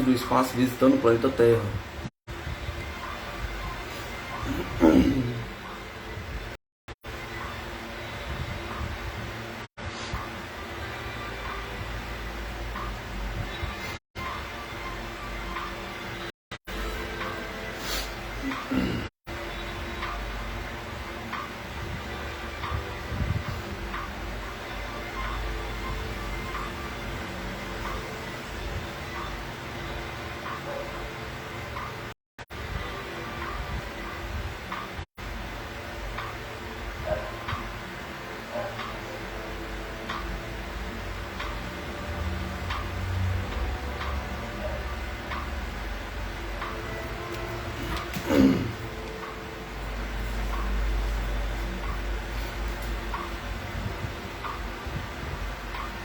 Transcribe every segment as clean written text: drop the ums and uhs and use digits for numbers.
do espaço visitando o planeta Terra.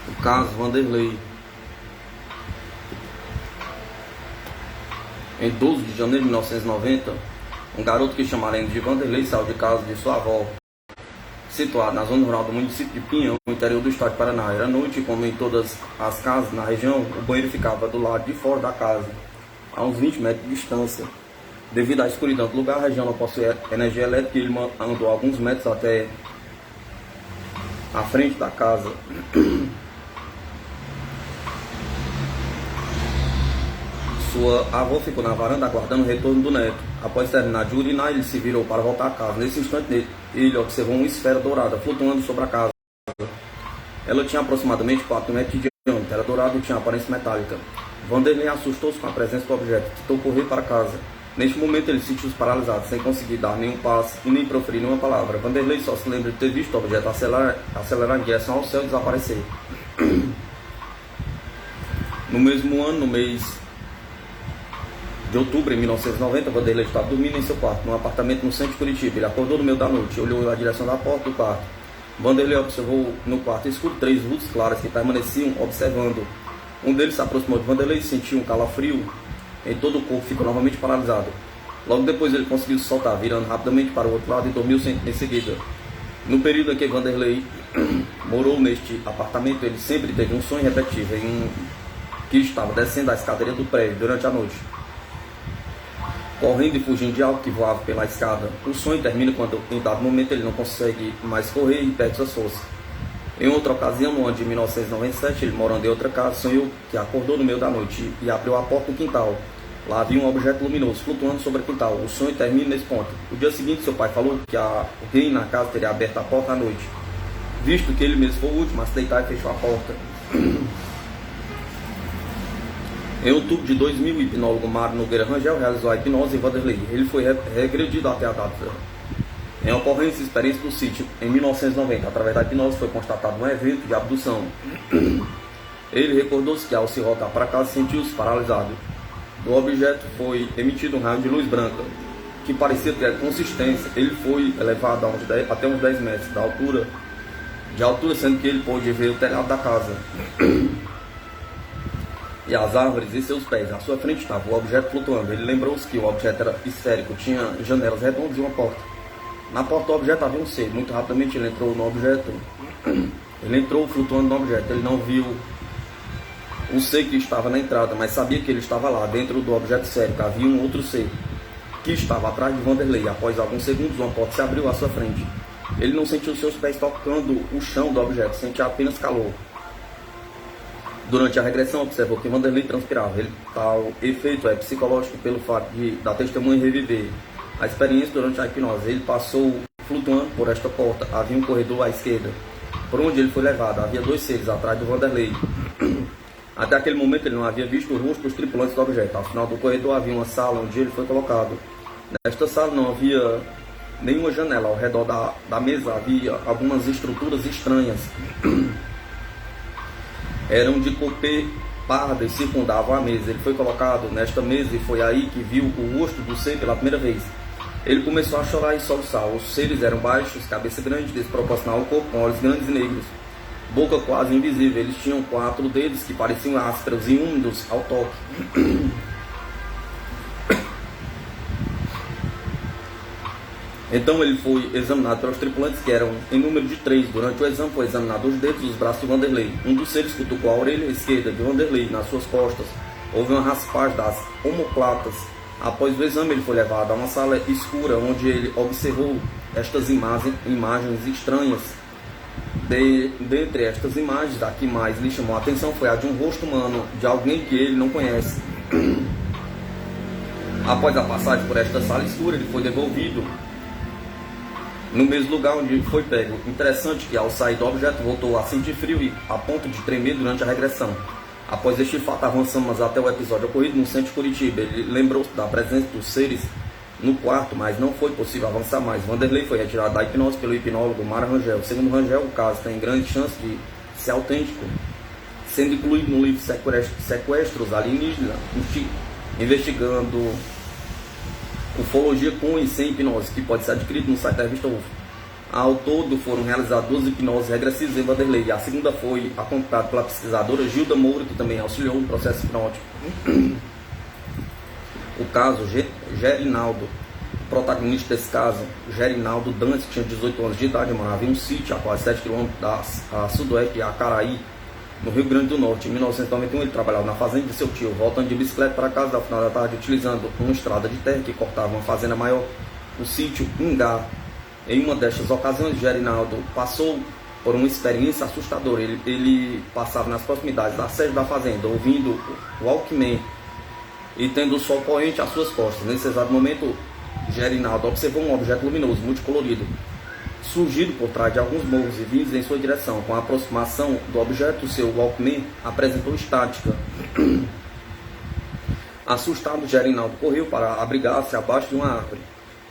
O caso Vanderlei. Em 12 de janeiro de 1990, um garoto que chamaram de Vanderlei saiu de casa de sua avó, situado na zona rural do município de Pinhão, no interior do estado de Paraná. Era noite e, como em todas as casas na região, o banheiro ficava do lado de fora da casa, a uns 20 metros de distância. Devido à escuridão do lugar, a região não possui energia elétrica e ele andou alguns metros até a frente da casa. Sua avó ficou na varanda aguardando o retorno do neto. Após terminar de urinar, ele se virou para voltar a casa. Nesse instante, ele observou uma esfera dourada flutuando sobre a casa. Ela tinha aproximadamente 4 metros de diâmetro, era dourada e tinha aparência metálica. Vanderlei assustou-se com a presença do objeto, tentou correr para casa. Neste momento, ele sentiu-se paralisado, sem conseguir dar nenhum passo e nem proferir nenhuma palavra. Vanderlei só se lembra de ter visto o objeto acelerar em direção ao céu e desaparecer. No mesmo ano, no mês de outubro, em 1990, Vanderlei estava dormindo em seu quarto, num apartamento no centro de Curitiba. Ele acordou no meio da noite, olhou na direção da porta do quarto. Vanderlei observou no quarto escuro 3 luzes claras que permaneciam observando. Um deles se aproximou de Vanderlei e sentiu um calafrio em todo o corpo, ficou novamente paralisado. Logo depois ele conseguiu se soltar, virando rapidamente para o outro lado e dormiu em seguida. No período em que Vanderlei morou neste apartamento, ele sempre teve um sonho repetível, que estava descendo a escadaria do prédio durante a noite, correndo e fugindo de algo que voava pela escada. O sonho termina quando, em dado momento, ele não consegue mais correr e perde suas forças. Em outra ocasião, no ano de 1997, ele morando em outra casa, sonhou que acordou no meio da noite e abriu a porta do quintal. Lá havia um objeto luminoso flutuando sobre o quintal. O sonho termina nesse ponto. No dia seguinte, seu pai falou que alguém na casa teria aberto a porta à noite, visto que ele mesmo foi o último a se deitar e fechou a porta. Em outubro de 2000, o hipnólogo Mário Nogueira Rangel realizou a hipnose em Vanderlei. Ele foi regredido até a data. Em ocorrência e experiência do sítio, em 1990, através da hipnose, foi constatado um evento de abdução. Ele recordou-se que, ao se voltar para casa, sentiu-se paralisado. Do objeto foi emitido um raio de luz branca, que parecia ter consistência. Ele foi elevado até uns 10 metros de altura, sendo que ele pôde ver o telhado da casa e as árvores em seus pés. À sua frente estava o objeto flutuando. Ele lembrou-se que o objeto era esférico, tinha janelas redondas e uma porta. Na porta do objeto havia um ser. Muito rapidamente ele entrou no objeto. Ele entrou flutuando no objeto. Ele não viu o ser que estava na entrada, mas sabia que ele estava lá, dentro do objeto esférico. Havia um outro ser que estava atrás de Vanderlei. Após alguns segundos, uma porta se abriu à sua frente. Ele não sentiu seus pés tocando o chão do objeto, sentia apenas calor. Durante a regressão, observou que Vanderlei transpirava. Tal efeito é psicológico pelo fato da testemunha reviver a experiência durante a hipnose. Ele passou flutuando por esta porta. Havia um corredor à esquerda, por onde ele foi levado. Havia 2 seres atrás do Vanderlei. Até aquele momento ele não havia visto o rosto dos tripulantes do objeto. Ao final do corredor havia uma sala onde ele foi colocado. Nesta sala não havia nenhuma janela. Ao redor da mesa havia algumas estruturas estranhas. Eram de cor parda e circundavam a mesa. Ele foi colocado nesta mesa e foi aí que viu o rosto do ser pela primeira vez. Ele começou a chorar e soluçar. Os seres eram baixos, cabeça grande, desproporcional ao corpo, com olhos grandes e negros, boca quase invisível. Eles tinham 4 dedos que pareciam ásperos e úmidos ao toque. Então ele foi examinado pelos tripulantes, que eram em número de 3. Durante o exame foi examinado os dedos e os braços de Vanderlei. Um dos seres cutucou a orelha esquerda de Vanderlei nas suas costas. Houve uma raspagem das omoplatas. Após o exame ele foi levado a uma sala escura, onde ele observou estas imagens estranhas. Dentre estas imagens, a que mais lhe chamou a atenção foi a de um rosto humano, de alguém que ele não conhece. Após a passagem por esta sala escura, ele foi devolvido no mesmo lugar onde foi pego. Interessante que ao sair do objeto voltou a sentir frio e a ponto de tremer durante a regressão. Após este fato, avançamos até o episódio ocorrido no centro de Curitiba. Ele lembrou-se da presença dos seres no quarto, mas não foi possível avançar mais. Vanderlei foi retirado da hipnose pelo hipnólogo Mário Rangel. Segundo Rangel, o caso tem grande chance de ser autêntico, sendo incluído no livro Sequestros Alienígenas, investigando ufologia com e sem hipnose, que pode ser adquirido no site da revista UFO. Ao todo foram realizadas 2 hipnoses regressivas em Vanderlei. A segunda foi acompanhada pela pesquisadora Gilda Moura, que também auxiliou no processo hipnótico. O caso Gerinaldo, o protagonista desse caso, Gerinaldo Dantes, que tinha 18 anos de idade, morava em um sítio a quase 7 km a sudoeste de Acaraí, no Rio Grande do Norte. Em 1991 ele trabalhava na fazenda de seu tio, voltando de bicicleta para casa ao final da tarde, utilizando uma estrada de terra que cortava uma fazenda maior, o sítio Ingá. Em uma destas ocasiões, Gerinaldo passou por uma experiência assustadora. Ele passava nas proximidades da sede da fazenda, ouvindo o Walkman e tendo o sol poente às suas costas. Nesse exato momento, Gerinaldo observou um objeto luminoso, multicolorido, surgido por trás de alguns morros e vindo em sua direção. Com a aproximação do objeto, seu Walkman apresentou estática. Assustado, Gerinaldo correu para abrigar-se abaixo de uma árvore.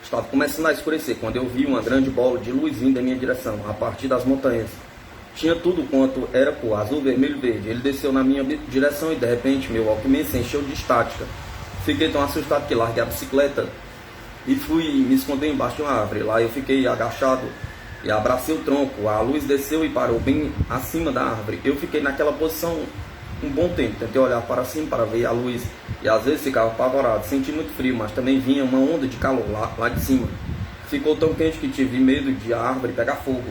Estava começando a escurecer quando eu vi uma grande bola de luz vindo em minha direção, a partir das montanhas. Tinha tudo quanto era cor, azul, vermelho e verde. Ele desceu na minha direção e de repente meu Walkman se encheu de estática. Fiquei tão assustado que larguei a bicicleta e fui me esconder embaixo de uma árvore. Lá eu fiquei agachado e abracei o tronco. A luz desceu e parou bem acima da árvore. Eu fiquei naquela posição um bom tempo. Tentei olhar para cima para ver a luz e às vezes ficava apavorado. Senti muito frio, mas também vinha uma onda de calor lá de cima. Ficou tão quente que tive medo de a árvore pegar fogo.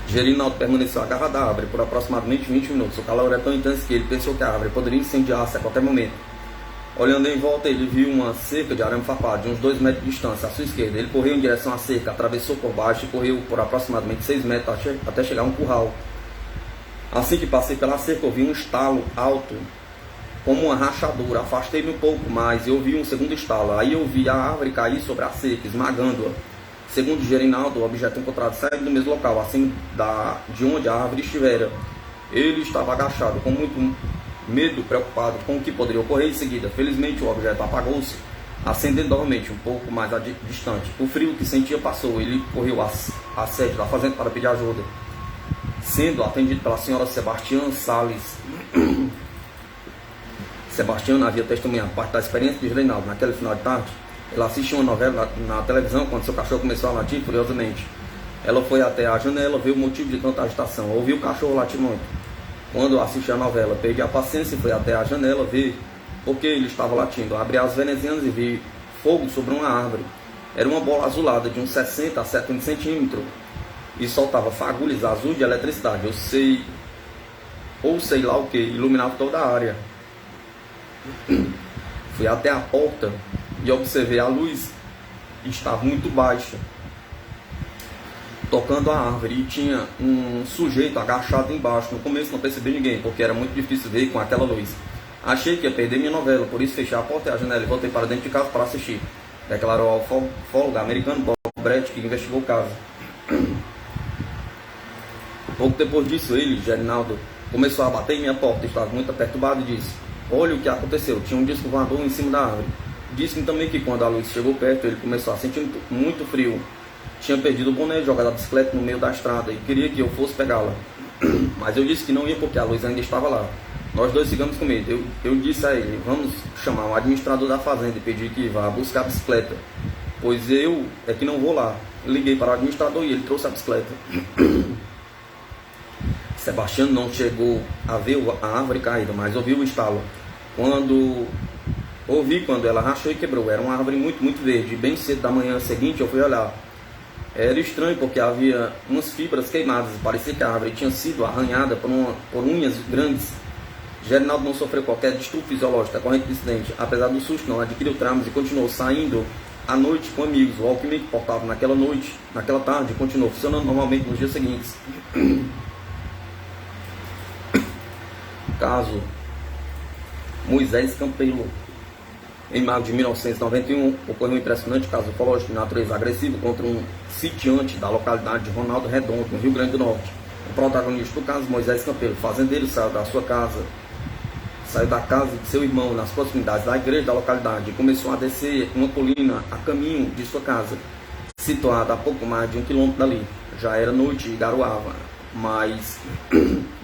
Gerinaldo permaneceu agarrado à árvore por aproximadamente 20 minutos. O calor era tão intenso que ele pensou que a árvore poderia incendiar-se a qualquer momento. Olhando em volta, ele viu uma cerca de arame farpado de uns 2 metros de distância à sua esquerda. Ele correu em direção à cerca, atravessou por baixo e correu por aproximadamente 6 metros até chegar a um curral. Assim que passei pela cerca, ouvi um estalo alto, como uma rachadura. Afastei-me um pouco mais e ouvi um segundo estalo. Aí eu vi a árvore cair sobre a cerca, esmagando-a. Segundo Gerinaldo, o objeto encontrado saiu do mesmo local, acima de onde a árvore estivera. Ele estava agachado, com muito medo, preocupado com o que poderia ocorrer em seguida. Felizmente, o objeto apagou-se, acendendo novamente, um pouco mais distante. O frio que sentia passou. Ele correu à sede da fazenda para pedir ajuda, sendo atendido pela senhora Sebastiana Salles. Sebastiana havia testemunhado parte da experiência de Gerinaldo. Naquele final de tarde, ela assistiu uma novela na televisão quando seu cachorro começou a latir furiosamente. Ela foi até a janela ver o motivo de tanta agitação. Ouviu o cachorro latir muito. Quando assisti a novela, perdi a paciência e fui até a janela ver por que ele estava latindo. Abri as venezianas e vi fogo sobre uma árvore. Era uma bola azulada de uns 60 a 70 centímetros e soltava fagulhas azuis de eletricidade. Sei lá o que, iluminava toda a área. Fui até a porta e observei a luz estava muito baixa, tocando a árvore, e tinha um sujeito agachado embaixo. No começo não percebi ninguém, porque era muito difícil ver com aquela luz. Achei que ia perder minha novela, por isso fechei a porta e a janela e voltei para dentro de casa para assistir, declarou ao ufólogo americano Bob Brett, que investigou o caso. Pouco depois disso, ele, Gerinaldo, começou a bater em minha porta. Estava muito perturbado e disse: olha o que aconteceu, tinha um disco voador em cima da árvore. Disse-me também que quando a luz chegou perto, ele começou a sentir muito frio. Tinha perdido o boné, jogado a bicicleta no meio da estrada e queria que eu fosse pegá-la. Mas eu disse que não ia porque a luz ainda estava lá. Nós dois ficamos com medo. Eu disse a ele: vamos chamar o administrador da fazenda e pedir que vá buscar a bicicleta, pois eu é que não vou lá. Liguei para o administrador e ele trouxe a bicicleta. Sebastiano não chegou a ver a árvore caída, mas ouviu o estalo. Quando Ouvi quando ela rachou e quebrou. Era uma árvore muito verde. Bem cedo da manhã seguinte eu fui olhar. Era estranho porque havia umas fibras queimadas. Parecia que a árvore tinha sido arranhada por unhas grandes. Gerinaldo não sofreu qualquer distúrbio fisiológico decorrente do incidente. Apesar do susto, não adquiriu traumas e continuou saindo à noite com amigos. O alquimista portável naquela tarde, continuou funcionando normalmente nos dias seguintes. Caso Moisés Campelo. Em maio de 1991, ocorreu um impressionante caso ufológico de natureza agressiva contra um sitiante da localidade de Ronaldo Redondo, no Rio Grande do Norte. O protagonista do caso, Moisés Campelo, fazendeiro, saiu da casa de seu irmão nas proximidades da igreja da localidade e começou a descer uma colina a caminho de sua casa, situada a pouco mais de 1 quilômetro dali. Já era noite e garoava, mas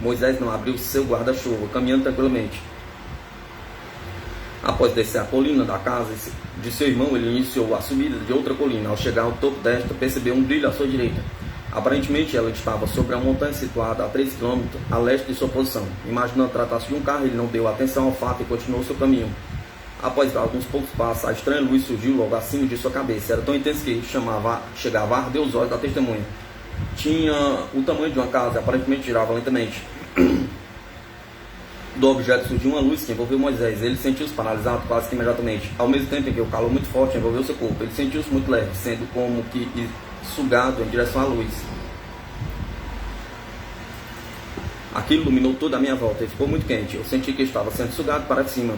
Moisés não abriu seu guarda-chuva, caminhando tranquilamente. Após descer a colina da casa de seu irmão, ele iniciou a subida de outra colina. Ao chegar ao topo desta, percebeu um brilho à sua direita. Aparentemente, ela estava sobre a montanha situada a 3 km a leste de sua posição. Imaginando tratar-se de um carro, ele não deu atenção ao fato e continuou seu caminho. Após alguns poucos passos, a estranha luz surgiu logo acima de sua cabeça. Era tão intensa que chegava a arder os olhos da testemunha. Tinha o tamanho de uma casa e aparentemente girava lentamente. Do objeto surgiu uma luz que envolveu Moisés. Ele sentiu-se paralisado quase que imediatamente. Ao mesmo tempo em que o calor muito forte envolveu seu corpo, ele sentiu-se muito leve, sendo como que sugado em direção à luz. Aquilo iluminou toda a minha volta e ficou muito quente. Eu senti que estava sendo sugado para cima.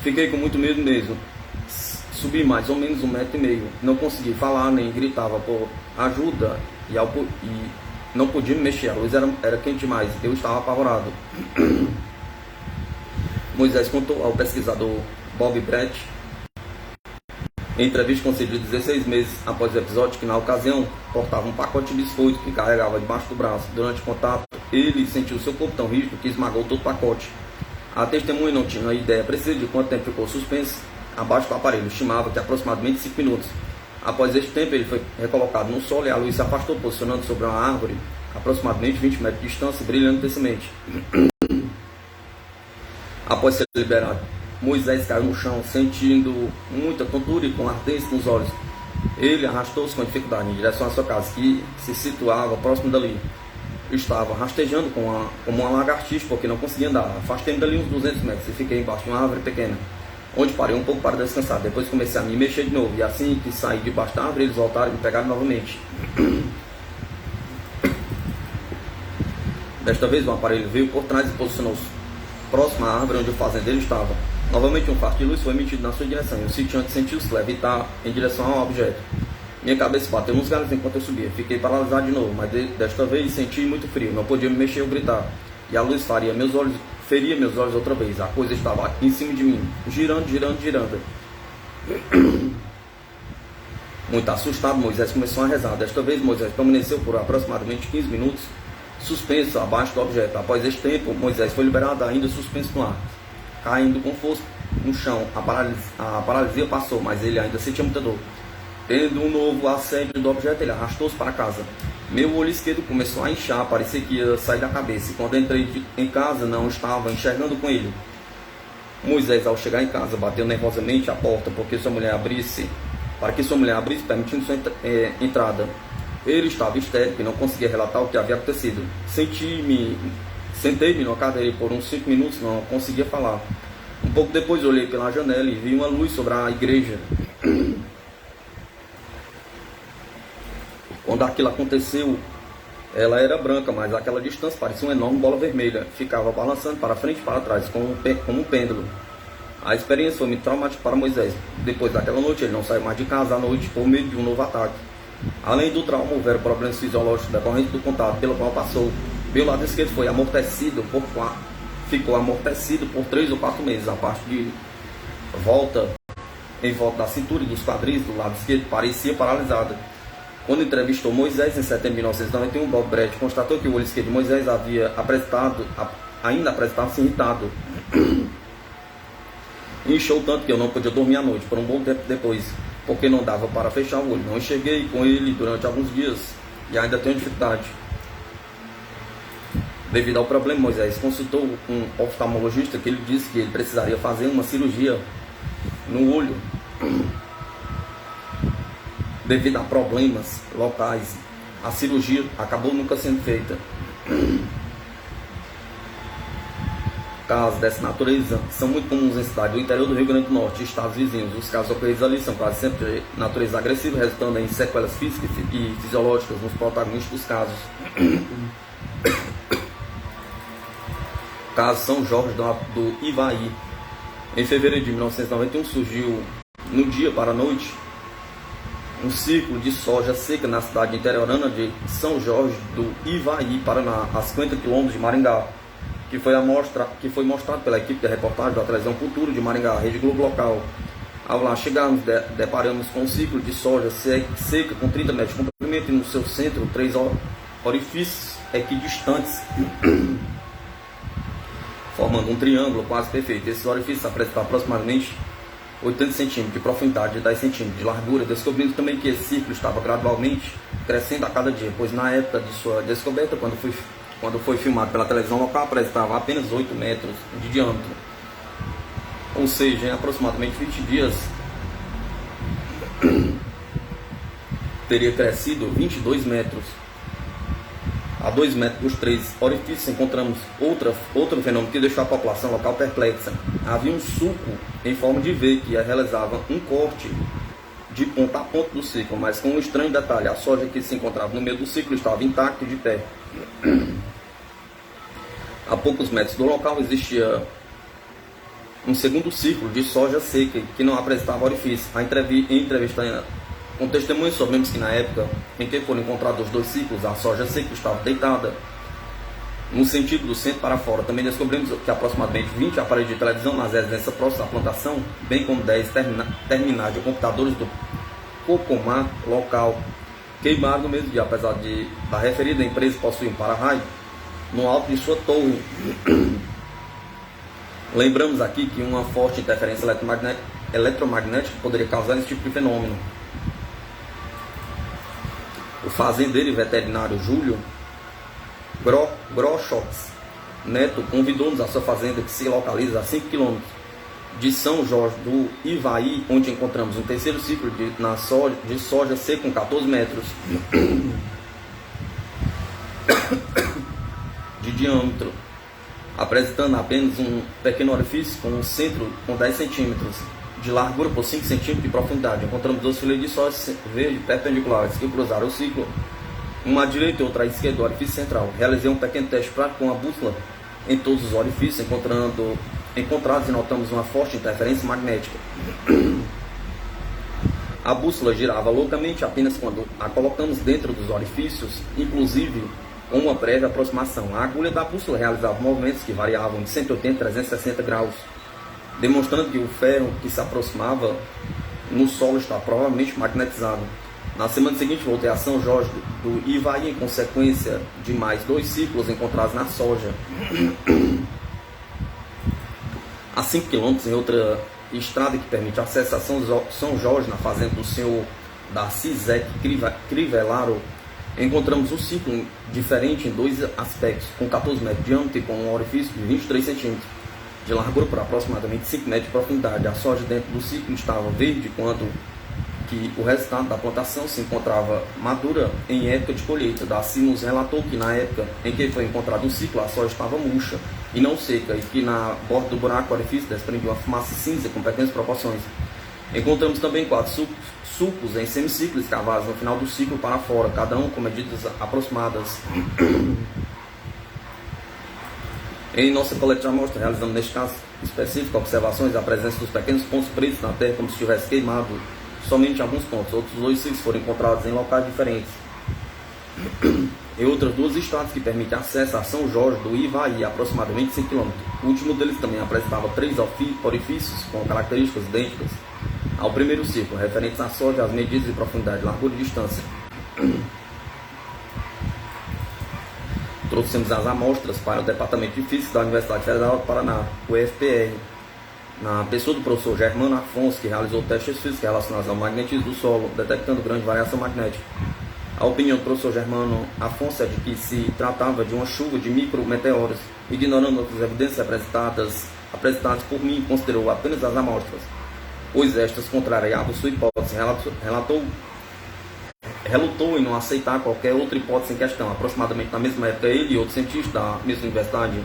Fiquei com muito medo mesmo. Subi mais ou menos 1,5 metros. Não consegui falar nem gritava por ajuda e não podia me mexer. A luz era quente demais. Eu estava apavorado. Moisés contou ao pesquisador Bob Brett, em entrevista concedida 16 meses após o episódio, que na ocasião portava um pacote de biscoito que carregava debaixo do braço. Durante o contato, ele sentiu seu corpo tão rígido que esmagou todo o pacote. A testemunha não tinha ideia precisa de quanto tempo ficou suspenso abaixo do aparelho. Estimava que aproximadamente 5 minutos. Após este tempo, ele foi recolocado no solo e a luz se afastou, posicionando sobre uma árvore aproximadamente 20 metros de distância, brilhando intensamente. Após ser liberado, Moisés caiu no chão, sentindo muita tontura e com ardência nos olhos. Ele arrastou-se com dificuldade em direção à sua casa, que se situava próximo dali. Estava rastejando como uma lagartixa, porque não conseguia andar. Afastei-me dali uns 200 metros e fiquei embaixo de uma árvore pequena, onde parei um pouco para descansar. Depois comecei a me mexer de novo, e assim que saí debaixo da árvore, eles voltaram e me pegaram novamente. Desta vez, um aparelho veio por trás e posicionou-se próximo à árvore onde o fazendeiro estava. Novamente um facho de luz foi emitido na sua direção e o sitiante sentiu-se levitar em direção ao objeto. Minha cabeça bateu nos galhos enquanto eu subia. Fiquei paralisado de novo, mas desta vez senti muito frio. Não podia me mexer ou gritar. E a luz feria meus olhos outra vez. A coisa estava em cima de mim, girando. Muito assustado, Moisés começou a rezar. Desta vez, Moisés permaneceu por aproximadamente 15 minutos suspenso abaixo do objeto. Após este tempo, Moisés foi liberado, ainda suspenso no ar, caindo com força no chão. A paralisia passou, mas ele ainda sentia muita dor. Tendo um novo assédio do objeto, ele arrastou-se para casa. Meu olho esquerdo começou a inchar, parecia que ia sair da cabeça. E quando entrei em casa, não estava enxergando com ele. Moisés, ao chegar em casa, bateu nervosamente a porta para que sua mulher abrisse, permitindo sua entrada. Ele estava histérico e não conseguia relatar o que havia acontecido. Sentei-me na cadeira por uns 5 minutos, não conseguia falar. Um pouco depois olhei pela janela e vi uma luz sobre a igreja. Quando aquilo aconteceu, ela era branca, mas àquela distância parecia uma enorme bola vermelha. Ficava balançando para frente e para trás, como um pêndulo. A experiência foi muito traumática para Moisés. Depois daquela noite, ele não saiu mais de casa à noite por medo de um novo ataque. Além do trauma, houveram problemas fisiológicos decorrentes do contato pelo qual passou. Meu lado esquerdo ficou amortecido por 3 ou 4 meses. A parte em volta da cintura e dos quadris do lado esquerdo parecia paralisada. Quando entrevistou Moisés em setembro de 1991, Bob Brett constatou que o olho esquerdo de Moisés ainda apresentava-se irritado. Inchou tanto que eu não podia dormir à noite por um bom tempo depois, porque não dava para fechar o olho. Não enxerguei com ele durante alguns dias e ainda tenho dificuldade. Devido ao problema, Moisés consultou um oftalmologista que ele disse que ele precisaria fazer uma cirurgia no olho devido a problemas locais. A cirurgia acabou nunca sendo feita. Casos dessa natureza são muito comuns em cidades do interior do Rio Grande do Norte e estados vizinhos. Os casos ocorridos ali são quase sempre de natureza agressiva, resultando em sequelas físicas e fisiológicas nos protagonistas dos casos. Caso São Jorge do Ivaí. Em fevereiro de 1991 surgiu, no dia para a noite, um ciclo de soja seca na cidade interiorana de São Jorge do Ivaí, Paraná, a 50 km de Maringá, que foi mostrado pela equipe de reportagem da televisão Cultura de Maringá, Rede Globo local. Ao lá chegarmos, deparamos com um ciclo de soja seca com 30 metros de comprimento e no seu centro 3 orifícios equidistantes, formando um triângulo quase perfeito. Esses orifícios apresentavam aproximadamente 80 centímetros de profundidade e 10 centímetros de largura, descobrindo também que esse ciclo estava gradualmente crescendo a cada dia, pois na época de sua descoberta, quando foi filmado pela televisão local, apresentava apenas 8 metros de diâmetro. Ou seja, em aproximadamente 20 dias, teria crescido 22 metros. A 2 metros dos 3 orifícios encontramos outro fenômeno que deixou a população local perplexa. Havia um sulco em forma de V que realizava um corte de ponta a ponta do ciclo, mas com um estranho detalhe: a soja que se encontrava no meio do ciclo estava intacta e de pé. A poucos metros do local existia um segundo ciclo de soja seca que não apresentava orifício. Em entrevista com testemunhos, soubemos que na época em que foram encontrados os dois ciclos, a soja seca estava deitada no sentido do centro para fora. Também descobrimos que aproximadamente 20 aparelhos de televisão nas residências próximas à plantação, bem como 10 terminais de computadores do Cocomar local, queimaram no mesmo dia, apesar da referida empresa possuir um para-raio no alto de sua torre. Lembramos aqui que uma forte interferência eletromagnética poderia causar esse tipo de fenômeno. O fazendeiro e veterinário Júlio Grochox Neto convidou-nos à sua fazenda, que se localiza a 5 km de São Jorge do Ivaí, onde encontramos um terceiro ciclo de soja seca com 14 metros de diâmetro, apresentando apenas um pequeno orifício com um centro com 10 centímetros de largura por 5 centímetros de profundidade. Encontramos 2 fileiras de soja verde perpendiculares que cruzaram o ciclo, uma à direita e outra à esquerda do orifício central. Realizei um pequeno teste prático com a bússola em todos os orifícios, encontrados e notamos uma forte interferência magnética. A bússola girava loucamente apenas quando a colocamos dentro dos orifícios, inclusive com uma prévia aproximação. A agulha da bússola realizava movimentos que variavam de 180 a 360 graus, demonstrando que o ferro que se aproximava no solo está provavelmente magnetizado. Na semana seguinte voltei a São Jorge do Ivaí em consequência de mais 2 ciclos encontrados na soja. A 5 km em outra estrada que permite acesso a São Jorge, na fazenda do senhor Darcy Crivellaro, encontramos um ciclo diferente em 2 aspectos, com 14 metros de diâmetro e com um orifício de 23 centímetros de largura por aproximadamente 5 metros de profundidade. A soja dentro do ciclo estava verde, quando que o resultado da plantação se encontrava madura em época de colheita. Darcy nos relatou que na época em que foi encontrado um ciclo, a soja estava murcha e não seca, e que na borda do buraco orifício desprendia uma fumaça cinza com pequenas proporções. Encontramos também 4 sulcos em semiciclos cavados no final do ciclo para fora, cada um com medidas aproximadas. Em nossa coleta de amostra, realizamos neste caso específico observações da presença dos pequenos pontos pretos na terra, como se tivesse queimado somente em alguns pontos. Outros 2 ciclos foram encontrados em locais diferentes. Em outras 2 estradas que permitem acesso a São Jorge do Ivaí, aproximadamente 5 km. O último deles também apresentava 3 orifícios com características idênticas ao primeiro ciclo, referentes à soja, às medidas de profundidade, largura e distância. Trouxemos as amostras para o Departamento de Física da Universidade Federal do Paraná, o UFPR, na pessoa do professor Germano Afonso, que realizou testes físicos relacionados ao magnetismo do solo, detectando grande variação magnética. A opinião do professor Germano Afonso é de que se tratava de uma chuva de micrometeoros, ignorando outras evidências apresentadas por mim, considerou apenas as amostras. pois estas contrariavam sua hipótese. Relutou em não aceitar qualquer outra hipótese em questão. Aproximadamente na mesma época, ele e outros cientistas da mesma universidade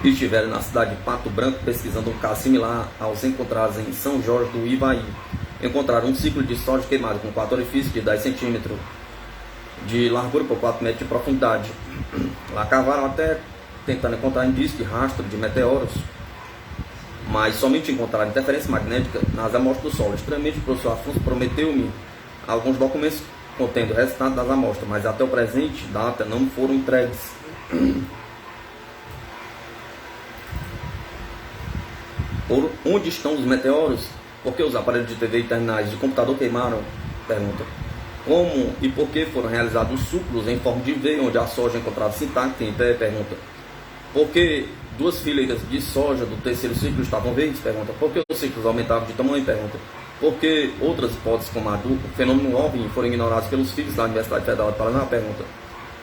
estiveram na cidade de Pato Branco pesquisando um caso similar aos encontrados em São Jorge do Ivaí. Encontraram um ciclo de soja queimado com 4 orifícios de 10 centímetros de largura por 4 metros de profundidade. Lá cavaram até tentando encontrar indícios de rastro de meteoros, mas somente encontraram interferência magnética nas amostras do solo. Estranhamente, o professor Afonso prometeu-me alguns documentos contendo o resultado das amostras, mas até o presente data não foram entregues. Por onde estão os meteoros? Por que os aparelhos de TV e terminais de computador queimaram? Pergunta. Como e por que foram realizados ciclos em forma de V, onde a soja encontrada intacta em pé? Pergunta. Por que 2 fileiras de soja do terceiro ciclo estavam verdes? Pergunta. Por que os ciclos aumentavam de tamanho? Pergunta. Por que outras hipóteses como a do fenômeno OVNI foram ignoradas pelos filhos da Universidade Federal de Paraná? Pergunta.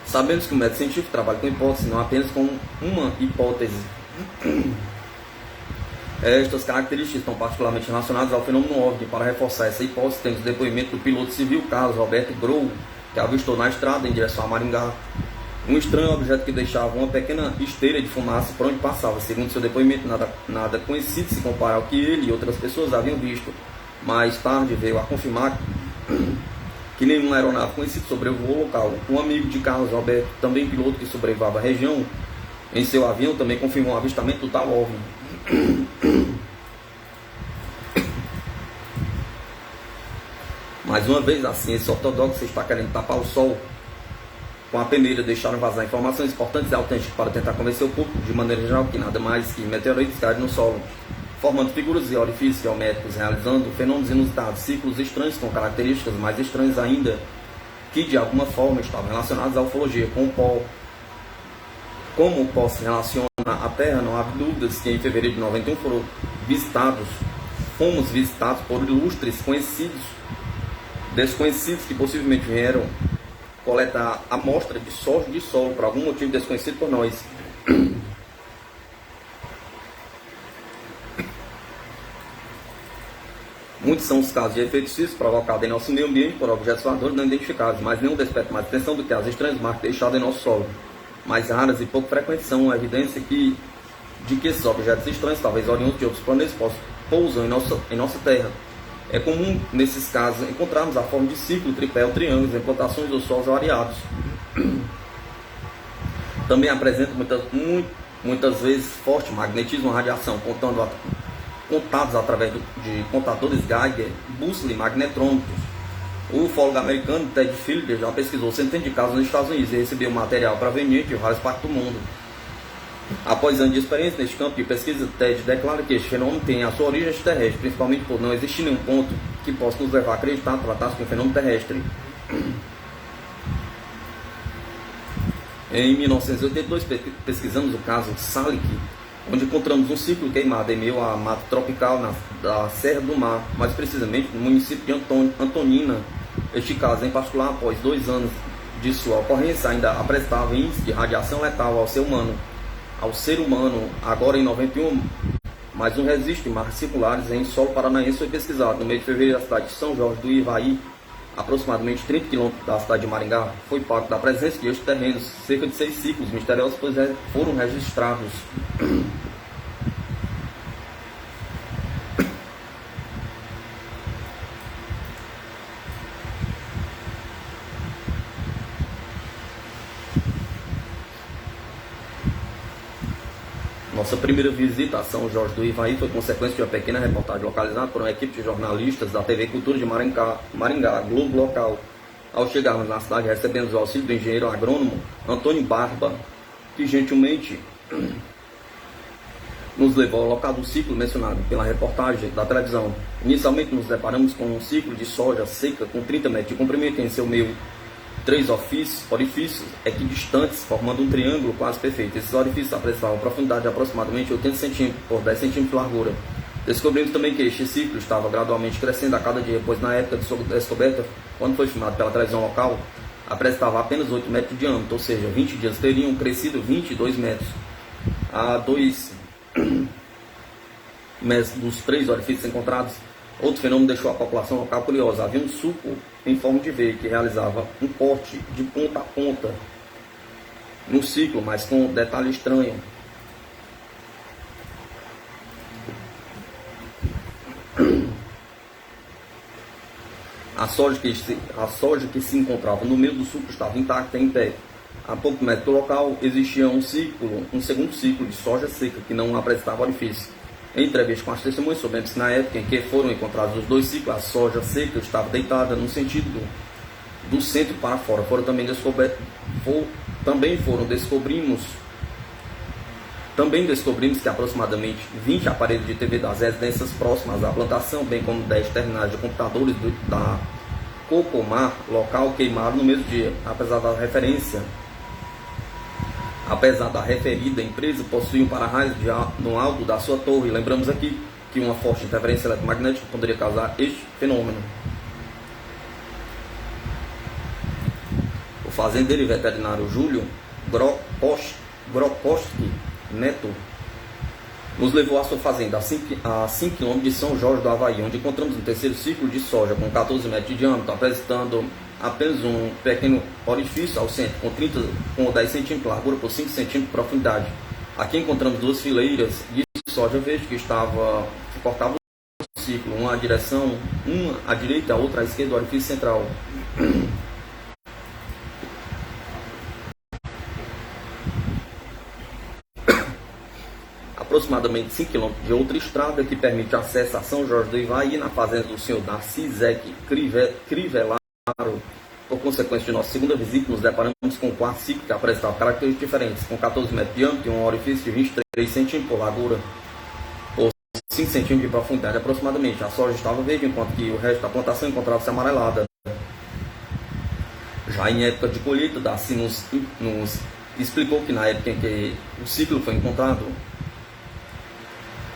Sabemos que o método científico trabalha com hipóteses, não apenas com uma hipótese. Estas características estão particularmente relacionadas ao fenômeno OVNI. Para reforçar essa hipótese, temos o depoimento do piloto civil Carlos Roberto Grou, que avistou na estrada em direção a Maringá um estranho objeto que deixava uma pequena esteira de fumaça por onde passava. Segundo seu depoimento, nada conhecido se compara ao que ele e outras pessoas haviam visto. Mais tarde veio a confirmar que nenhuma aeronave conhecida sobrevoou o local. Um amigo de Carlos Roberto, também piloto que sobrevoava a região, em seu avião também confirmou o avistamento do tal OVNI. Mais uma vez, a ciência ortodoxa está querendo tapar o sol com a peneira. Deixaram vazar informações importantes e autênticas para tentar convencer o público, de maneira geral, que nada mais que meteoritos caem no solo, formando figuras e orifícios geométricos, realizando fenômenos inusitados, ciclos estranhos com características mais estranhas ainda, que de alguma forma estavam relacionados à ufologia, com o pó. Como o pó se relaciona à Terra, não há dúvidas que em fevereiro de 91 fomos visitados por ilustres desconhecidos que possivelmente vieram coletar amostra de soja de solo por algum motivo desconhecido por nós. Muitos são os casos de efeitos físicos provocados em nosso meio ambiente por objetos voadores não identificados, mas nenhum desperta mais atenção do que as estranhas marcas deixadas em nosso solo. Mais raras e pouco frequentes são a evidência de que esses objetos estranhos, talvez oriundos de outros planetas, pousam em nossa Terra. É comum, nesses casos, encontrarmos a forma de círculo, tripé ou triângulos em plantações ou solos variados. Também apresentam muitas vezes forte magnetismo e radiação, contados através de contadores Geiger, bússola e magnetrômetros. O ufólogo americano Ted Fielder já pesquisou centenas de casos nos Estados Unidos e recebeu material proveniente de várias partes do mundo. Após anos de experiência neste campo de pesquisa, Ted declara que este fenômeno tem a sua origem extraterrestre, principalmente por não existir nenhum ponto que possa nos levar a acreditar que tratasse de um fenômeno terrestre. Em 1982, pesquisamos o caso Salik, onde encontramos um ciclo queimado em meio à mata tropical da Serra do Mar, mais precisamente no município de Antonina. Este caso, em particular, após 2 anos de sua ocorrência, ainda apresentava índice de radiação letal ao ser humano. Agora em 91, mais um registro de marcas circulares em solo paranaense foi pesquisado. No mês de fevereiro, a cidade de São Jorge do Ivaí, aproximadamente 30 km da cidade de Maringá, foi parte da presença de extraterrenos. Cerca de 6 ciclos misteriosos foram registrados. Nossa primeira visita a São Jorge do Ivaí foi consequência de uma pequena reportagem localizada por uma equipe de jornalistas da TV Cultura de Maringá, Globo Local. Ao chegarmos na cidade, recebemos o auxílio do engenheiro agrônomo Antônio Barba, que gentilmente nos levou ao local do ciclo mencionado pela reportagem da televisão. Inicialmente nos deparamos com um ciclo de soja seca com 30 metros de comprimento, em seu meio 3 orifícios equidistantes, formando um triângulo quase perfeito. Esses orifícios apresentavam profundidade de aproximadamente 80 cm por 10 cm de largura. Descobrimos também que este ciclo estava gradualmente crescendo a cada dia, pois na época de sua descoberta, quando foi filmado pela televisão local, apresentava apenas 8 metros de diâmetro, ou seja, 20 dias teriam crescido 22 metros. mas dos 3 orifícios encontrados. Outro fenômeno deixou a população local curiosa. Havia um sulco em forma de V que realizava um corte de ponta a ponta no ciclo, mas com um detalhe estranho. A soja que se encontrava no meio do sulco estava intacta em pé. A pouco metro do local existia um segundo ciclo de soja seca que não apresentava orifício. Em entrevista com as testemunhas, soubemos que na época em que foram encontrados os 2 ciclos, a soja seca estava deitada no sentido do centro para fora. Também descobrimos que aproximadamente 20 aparelhos de TV das residências próximas à plantação, bem como 10 terminais de computadores da Cocomar local queimaram no mesmo dia. Apesar da referida empresa possuir um para-raios no alto da sua torre, lembramos aqui que uma forte interferência eletromagnética poderia causar este fenômeno. O fazendeiro e veterinário Júlio Gropowski Neto nos levou à sua fazenda a 5 km de São Jorge do Havaí, onde encontramos um terceiro ciclo de soja com 14 metros de diâmetro, apresentando apenas um pequeno orifício ao centro, com 10 cm de largura por 5 cm de profundidade. Aqui encontramos 2 fileiras de soja verde que cortavam o ciclo, uma à direção, uma à direita e a outra à esquerda do orifício central. Aproximadamente 5 km de outra estrada que permite acesso a São Jorge do Havaí, na fazenda do senhor Narcisec Crivellaro. Por consequência de nossa segunda visita, nos deparamos com um quarto ciclo que apresentava características diferentes, com 14 metros de diâmetro e um orifício de 23 cm por largura, por 5 cm de profundidade aproximadamente. A soja estava verde, enquanto que o resto da plantação encontrava-se amarelada. Já em época de colheita, Darcy nos explicou que na época em que o ciclo foi encontrado,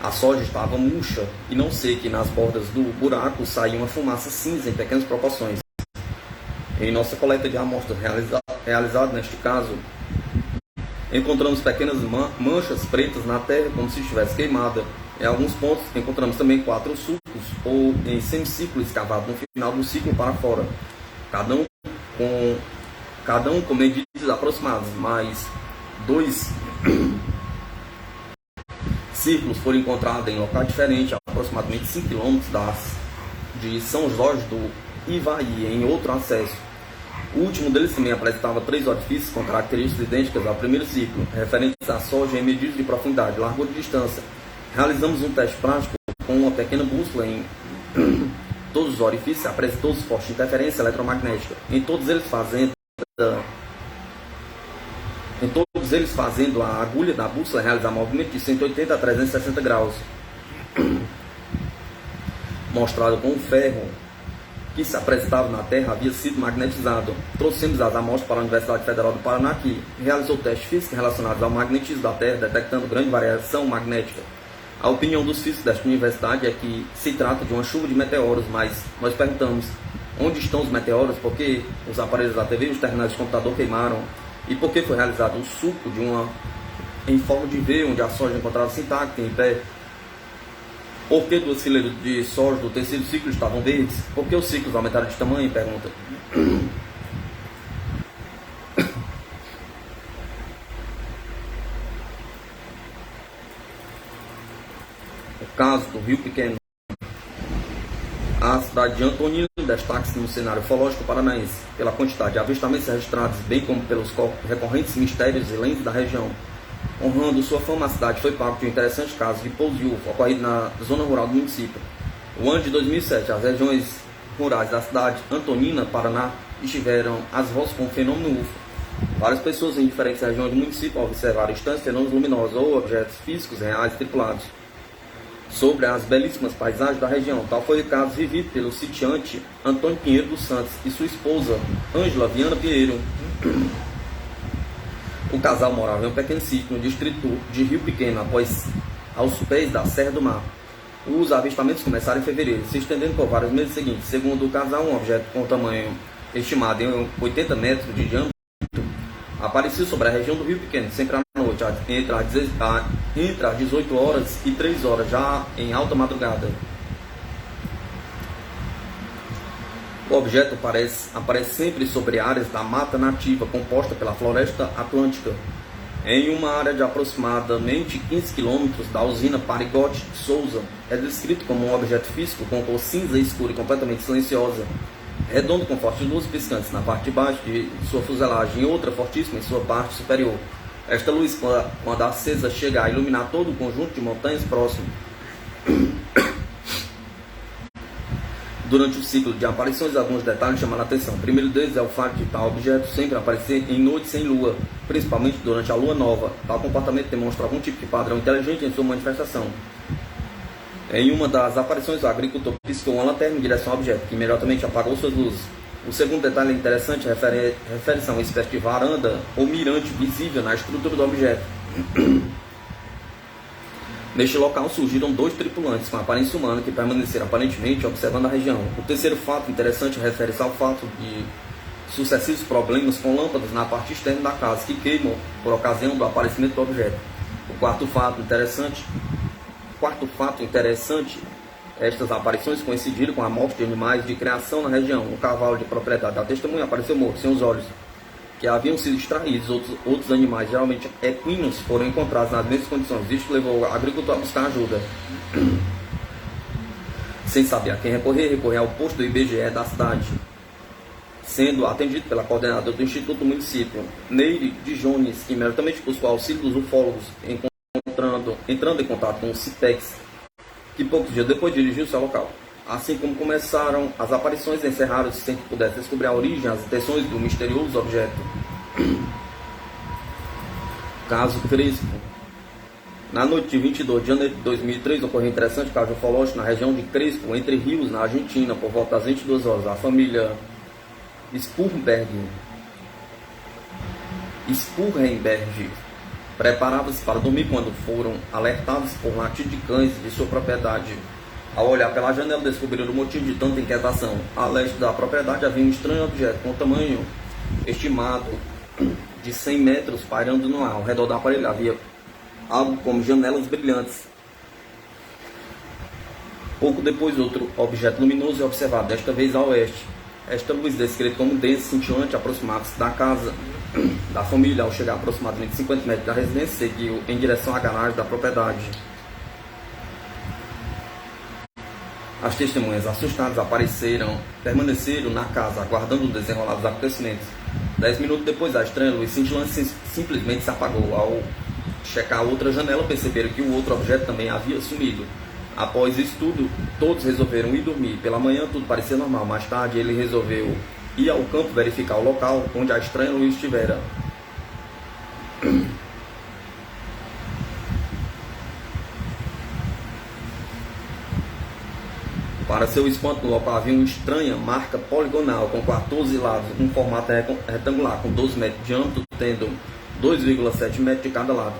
a soja estava murcha e não seca, e nas bordas do buraco saía uma fumaça cinza em pequenas proporções. Em nossa coleta de amostras realizada neste caso, encontramos pequenas manchas pretas na terra como se estivesse queimada. Em alguns pontos encontramos também 4 sulcos ou em semicírculo escavado no final do ciclo para fora, cada um com medidas aproximadas, mas 2 círculos foram encontrados em local diferente, a aproximadamente 5 km de São Jorge do Havaí, em outro acesso. O último deles também apresentava 3 orifícios com características idênticas ao primeiro ciclo, referentes à soja em medidas de profundidade, largura e distância. Realizamos um teste prático com uma pequena bússola em todos os orifícios, apresentou-se forte interferência eletromagnética, em todos eles fazendo a agulha da bússola realizar movimento de 180 a 360 graus, mostrado com um ferro que se apresentava na Terra havia sido magnetizado. Trouxemos as amostras para a Universidade Federal do Paraná, que realizou testes físicos relacionados ao magnetismo da Terra, detectando grande variação magnética. A opinião dos físicos desta universidade é que se trata de uma chuva de meteoros, mas nós perguntamos onde estão os meteoros, por que os aparelhos da TV e os terminais de computador queimaram, e por que foi realizado um sulco em forma de V, onde a soja encontrava-se intacta em pé. Por que 2 fileiras de soja do terceiro ciclo estavam verdes? Por que os ciclos aumentaram de tamanho? Pergunta. O caso do Rio Pequeno. A cidade de Antonina destaca-se no cenário ufológico paranaense pela quantidade de avistamentos registrados, bem como pelos recorrentes mistérios e lendas da região. Honrando sua fama, a cidade foi palco de um interessante caso de pouso de UFO ocorrido na zona rural do município. No ano de 2007, as regiões rurais da cidade Antonina, Paraná, estiveram às voltas com o fenômeno UFO. Várias pessoas em diferentes regiões do município observaram estranhos fenômenos luminosos ou objetos físicos reais tripulados sobre as belíssimas paisagens da região. Tal foi o caso vivido pelo sitiante Antônio Pinheiro dos Santos e sua esposa, Ângela Viana Pinheiro. O casal morava em um pequeno sítio no distrito de Rio Pequeno, aos pés da Serra do Mar. Os avistamentos começaram em fevereiro, se estendendo por vários meses seguintes. Segundo o casal, um objeto com tamanho estimado em 80 metros de diâmetro apareceu sobre a região do Rio Pequeno, sempre à noite, entre as 18 horas e 3 horas, já em alta madrugada. O objeto aparece sempre sobre áreas da mata nativa composta pela floresta atlântica, em uma área de aproximadamente 15 quilômetros da usina Parigote de Souza. É descrito como um objeto físico com cor cinza escura e completamente silenciosa, redondo com fortes luzes piscantes na parte de baixo de sua fuselagem e outra fortíssima em sua parte superior. Esta luz, quando acesa, chega a iluminar todo o conjunto de montanhas próximo. Durante o ciclo de aparições, alguns detalhes chamaram a atenção. O primeiro deles é o fato de tal objeto sempre aparecer em noites sem lua, principalmente durante a lua nova. Tal comportamento demonstra algum tipo de padrão inteligente em sua manifestação. Em uma das aparições, o agricultor piscou uma lanterna em direção ao objeto, que imediatamente apagou suas luzes. O segundo detalhe interessante refere-se a uma espécie de varanda ou mirante visível na estrutura do objeto. Neste local surgiram 2 tripulantes com aparência humana que permaneceram aparentemente observando a região. O terceiro fato interessante refere-se ao fato de sucessivos problemas com lâmpadas na parte externa da casa que queimam por ocasião do aparecimento do objeto. O quarto fato interessante, estas aparições coincidiram com a morte de animais de criação na região. Um cavalo de propriedade da testemunha apareceu morto, sem os olhos, que haviam sido extraídos. Outros animais, geralmente equinos, foram encontrados nas mesmas condições. Isto levou o agricultor a buscar ajuda. Sem saber a quem recorrer ao posto do IBGE da cidade, sendo atendido pela coordenadora do Instituto do Município, Neire de Jones, que imediatamente buscou auxílio dos ufólogos, entrando em contato com o CIPEX, que poucos dias depois dirigiu-se ao local. Assim como começaram, as aparições encerraram-se sem que pudesse descobrir a origem, as intenções do misterioso objeto. Caso Crespo. Na noite de 22 de janeiro de 2003, ocorreu um interessante caso ufológico na região de Crespo, Entre Rios, na Argentina, por volta das 22 horas. A família Spurrenberg preparava-se para dormir quando foram alertados por latido de cães de sua propriedade. Ao olhar pela janela, descobriram o motivo de tanta inquietação. A leste da propriedade havia um estranho objeto com tamanho estimado de 100 metros pairando no ar. Ao redor do aparelho havia algo como janelas brilhantes. Pouco depois, outro objeto luminoso é observado, desta vez a oeste. Esta luz, descrita como densa, cintilante, aproximava-se da casa da família. Ao chegar a aproximadamente 50 metros da residência, seguiu em direção à garagem da propriedade. As testemunhas assustadas permaneceram na casa, aguardando o desenrolar dos acontecimentos. 10 minutos depois, a estranha luz cintilante simplesmente se apagou. Ao checar outra janela, perceberam que o outro objeto também havia sumido. Após isso tudo, todos resolveram ir dormir. Pela manhã, tudo parecia normal. Mais tarde, ele resolveu ir ao campo verificar o local onde a estranha luz estivera. Para seu espanto, no local havia uma estranha marca poligonal com 14 lados, um formato retangular com 12 metros de diâmetro, tendo 2,7 metros de cada lado.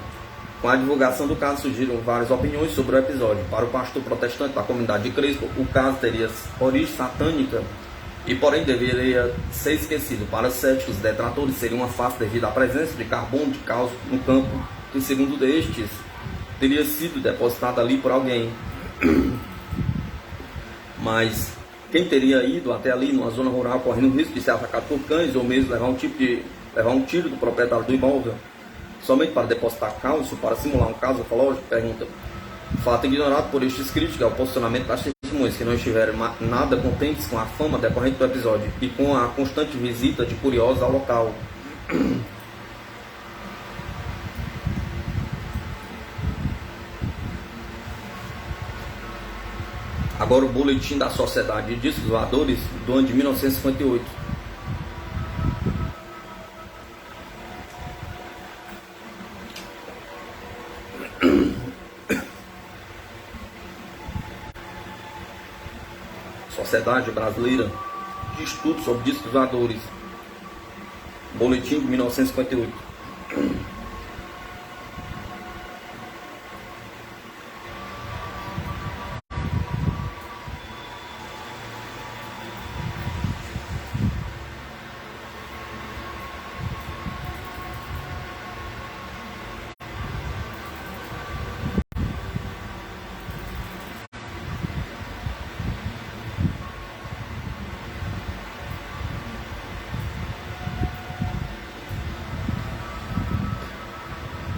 Com a divulgação do caso, surgiram várias opiniões sobre o episódio. Para o pastor protestante da comunidade de Crespo, o caso teria origem satânica e, porém, deveria ser esquecido. Para os céticos detratores, seria uma farsa devido à presença de carbono de cálcio no campo, que, segundo destes, teria sido depositado ali por alguém. Mas quem teria ido até ali, numa zona rural, correndo o risco de ser atacado por cães ou mesmo levar um tiro do proprietário do imóvel, somente para depositar cálcio, para simular um caso ufológico? Pergunta. Fato ignorado por estes críticos é o posicionamento das testemunhas, que não estiveram nada contentes com a fama decorrente do episódio e com a constante visita de curiosos ao local. Agora o boletim da Sociedade de Discos Voadores do ano de 1958. Sociedade Brasileira de Estudos sobre Discos Voadores. Boletim de 1958.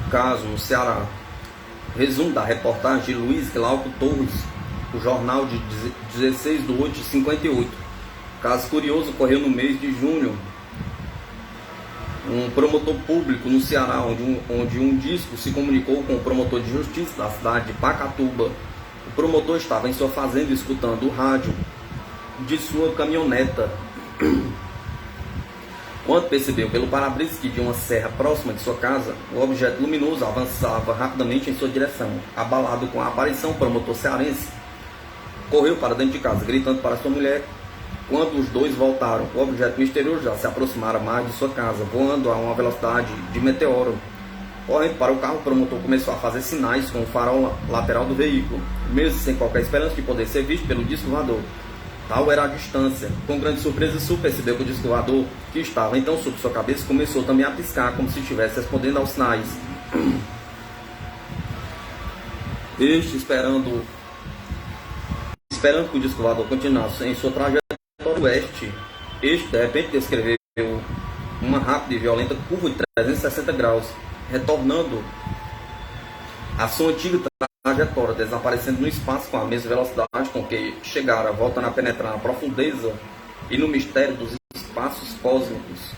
caso no Ceará. Resumo da reportagem de Luiz Glauco Torres, o jornal de 16/8/58. Caso curioso ocorreu no mês de junho. Um promotor público no Ceará, onde um disco se comunicou com o promotor de justiça da cidade de Pacatuba. O promotor estava em sua fazenda escutando o rádio de sua caminhoneta, quando percebeu pelo para-brisa que de uma serra próxima de sua casa, o objeto luminoso avançava rapidamente em sua direção. Abalado com a aparição, o promotor cearense correu para dentro de casa, gritando para sua mulher. Quando os dois voltaram, o objeto misterioso já se aproximara mais de sua casa, voando a uma velocidade de meteoro. Correndo para o carro, o promotor começou a fazer sinais com o farol lateral do veículo, mesmo sem qualquer esperança de poder ser visto pelo disco voador. Tal era a distância. Com grande surpresa, Su percebeu que o disco voador, que estava então sobre sua cabeça, começou também a piscar, como se estivesse respondendo aos sinais. Esperando que o disco voador continuasse em sua trajetória oeste, de repente descreveu uma rápida e violenta curva de 360 graus, retornando a sua antiga trajetória, desaparecendo no espaço com a mesma velocidade com que chegara, voltando a penetrar na profundeza e no mistério dos espaços cósmicos.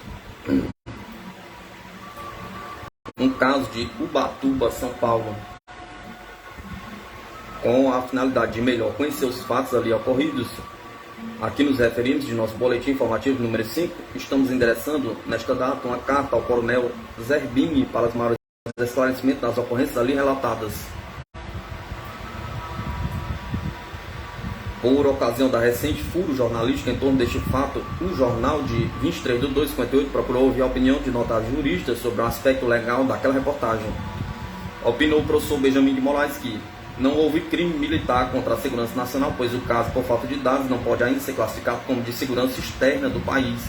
Um caso de Ubatuba, São Paulo. Com a finalidade de melhor conhecer os fatos ali ocorridos, aqui nos referimos de nosso boletim informativo número 5, estamos endereçando nesta data uma carta ao coronel Zerbini para os maiores esclarecimentos das ocorrências ali relatadas. Por ocasião da recente furo jornalístico em torno deste fato, o jornal de 23/2/58 procurou ouvir a opinião de notáveis juristas sobre o aspecto legal daquela reportagem. Opinou o professor Benjamin de Moraes que não houve crime militar contra a segurança nacional, pois o caso, por falta de dados, não pode ainda ser classificado como de segurança externa do país,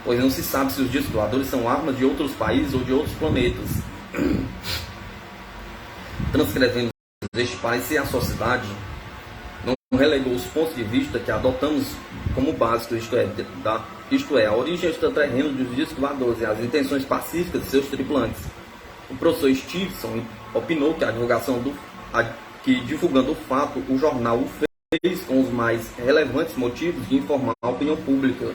pois não se sabe se os discos voadores são armas de outros países ou de outros planetas. Transcrevendo este parecer, a sociedade não relegou os pontos de vista que adotamos como básicos, isto é, a origem extraterrena dos discos voadores e as intenções pacíficas de seus tripulantes. O professor Stevenson opinou que divulgando o fato, o jornal o fez com os mais relevantes motivos de informar a opinião pública.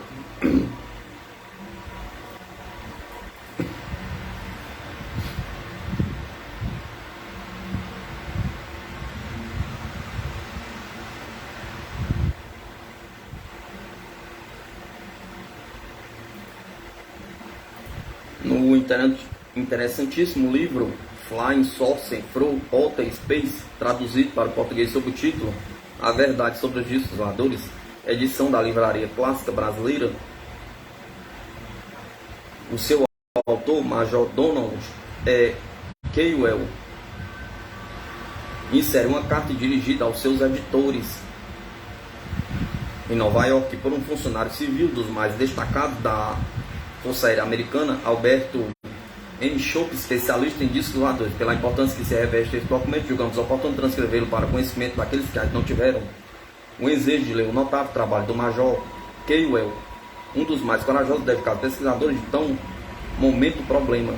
No interessantíssimo livro Flying Saucer from Outer Space, traduzido para o português sob o título A Verdade sobre os Discos Voadores, edição da Livraria Clássica Brasileira, o seu autor, Major Donald Keywell, insere uma carta dirigida aos seus editores em Nova York por um funcionário civil dos mais destacados da Força Aérea Americana, Alberto M. Schopp, especialista em discos voadores. Pela importância que se reveste esse documento, julgamos oportuno transcrevê-lo para conhecimento daqueles que não tiveram o desejo de ler o notável trabalho do Major Keywell, um dos mais corajosos e dedicados pesquisadores de tão momento problema.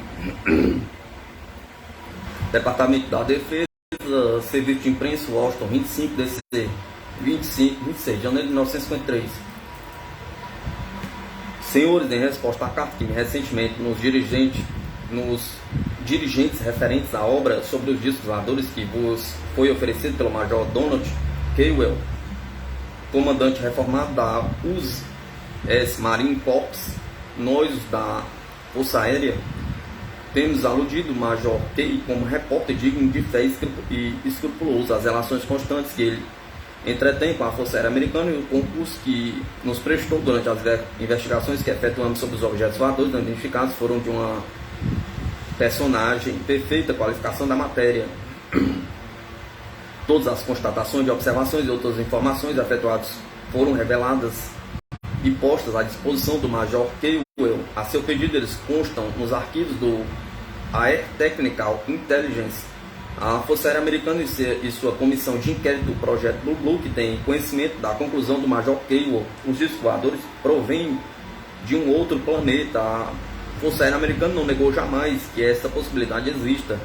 Departamento da Defesa, Serviço de Imprensa, Washington, 26 de janeiro de 1953. Senhores, em resposta à carta que recentemente nos dirigentes referentes à obra sobre os discos voadores que vos foi oferecido pelo Major Donald Keywell, comandante reformado da US Marine Corps, nós da Força Aérea temos aludido o Major Key como repórter digno de fé e escrupuloso às relações constantes que ele entretém com a Força Aérea Americana e o concurso que nos prestou durante as investigações que efetuamos sobre os objetos voadores não identificados foram de uma personagem perfeita qualificação da matéria. Todas as constatações de observações e outras informações efetuadas foram reveladas e postas à disposição do Major Keywell. A seu pedido, eles constam nos arquivos do Air Technical Intelligence. A Força Aérea Americana e sua comissão de inquérito do projeto Blue, que tem conhecimento da conclusão do Major Keywell, os discos voadores provêm de um outro planeta. A Força Aérea Americana não negou jamais que essa possibilidade exista.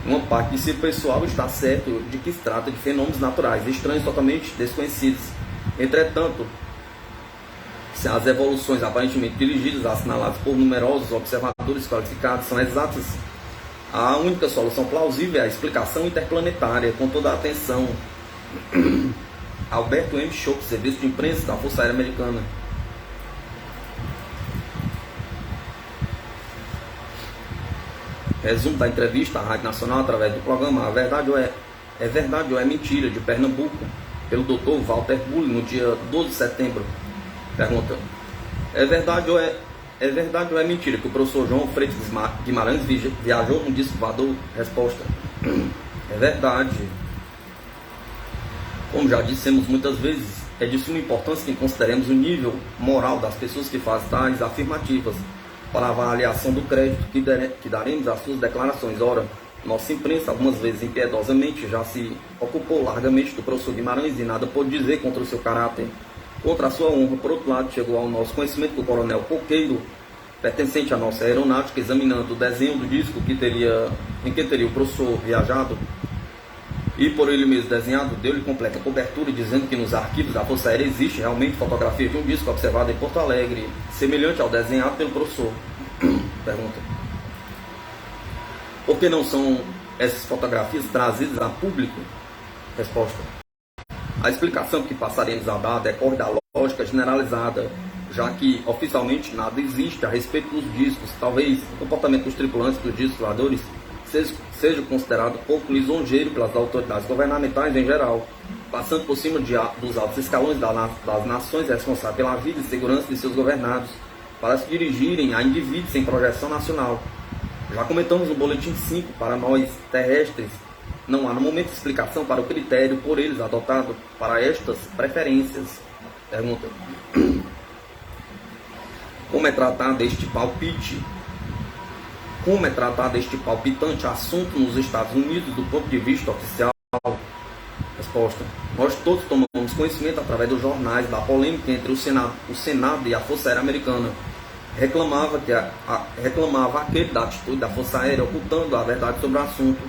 Uma parte de seu pessoal está certo de que se trata de fenômenos naturais, estranhos, totalmente desconhecidos. Entretanto, se as evoluções aparentemente dirigidas, assinaladas por numerosos observadores qualificados, são exatas, a única solução plausível é a explicação interplanetária, com toda a atenção. Alberto M. Schoch, Serviço de Imprensa da Força Aérea Americana. Resumo da entrevista à Rádio Nacional através do programa É Verdade ou é Mentira, de Pernambuco, pelo Dr. Walter Bulli, no dia 12 de setembro. Pergunta: é verdade ou é mentira que o professor João Freitas Guimarães viajou num disco voador? Resposta: é verdade. Como já dissemos muitas vezes, é de suma importância que consideremos o nível moral das pessoas que fazem tais afirmativas para a avaliação do crédito que daremos às suas declarações. Ora, nossa imprensa, algumas vezes impiedosamente, já se ocupou largamente do professor Guimarães e nada pôde dizer contra o seu caráter, contra a sua honra. Por outro lado, chegou ao nosso conhecimento que o coronel Coqueiro, pertencente à nossa aeronáutica, examinando o desenho do disco em que teria o professor viajado e por ele mesmo desenhado, deu-lhe completa cobertura, dizendo que nos arquivos da Força Aérea existe realmente fotografia de um disco observado em Porto Alegre, semelhante ao desenhado pelo professor. Pergunta: por que não são essas fotografias trazidas a público? Resposta: a explicação que passaremos a dar decorre da lógica generalizada, já que oficialmente nada existe a respeito dos discos. Talvez o comportamento dos tripulantes dos discos voadores seja considerado pouco lisonjeiro pelas autoridades governamentais em geral, passando por cima dos altos escalões das nações responsáveis pela vida e segurança de seus governados, para se dirigirem a indivíduos sem projeção nacional. Já comentamos no boletim 5, para nós terrestres, não há no momento explicação para o critério por eles adotado para estas preferências. Pergunta: como é tratado este palpitante assunto nos Estados Unidos do ponto de vista oficial? Resposta: nós todos tomamos conhecimento através dos jornais da polêmica entre o Senado e a Força Aérea Americana. Reclamava aquele da atitude da Força Aérea ocultando a verdade sobre o assunto.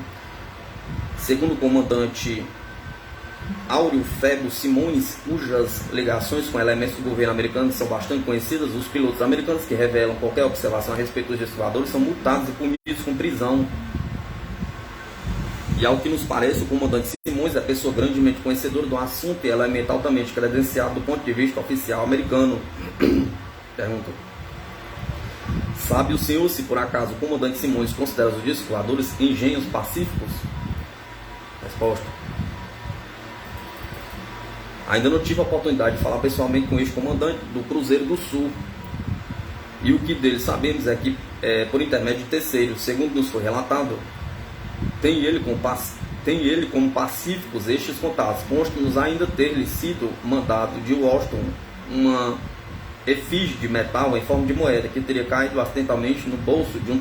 Segundo o comandante Áureo Febo Simões, cujas ligações com elementos do governo americano são bastante conhecidas, os pilotos americanos que revelam qualquer observação a respeito dos desfiladores são multados e punidos com prisão. E ao que nos parece, o comandante Simões é pessoa grandemente conhecedora do assunto e elemento altamente credenciado do ponto de vista oficial americano. Pergunta: sabe o senhor se por acaso o comandante Simões considera os desfiladores engenhos pacíficos? Resposta: ainda não tive a oportunidade de falar pessoalmente com este comandante do Cruzeiro do Sul. E o que dele sabemos é que, por intermédio de terceiros, segundo nos foi relatado, tem ele como pacíficos estes contatos. Consta-nos ainda ter-lhe sido mandado de Washington uma efígie de metal em forma de moeda que teria caído acidentalmente no bolso de um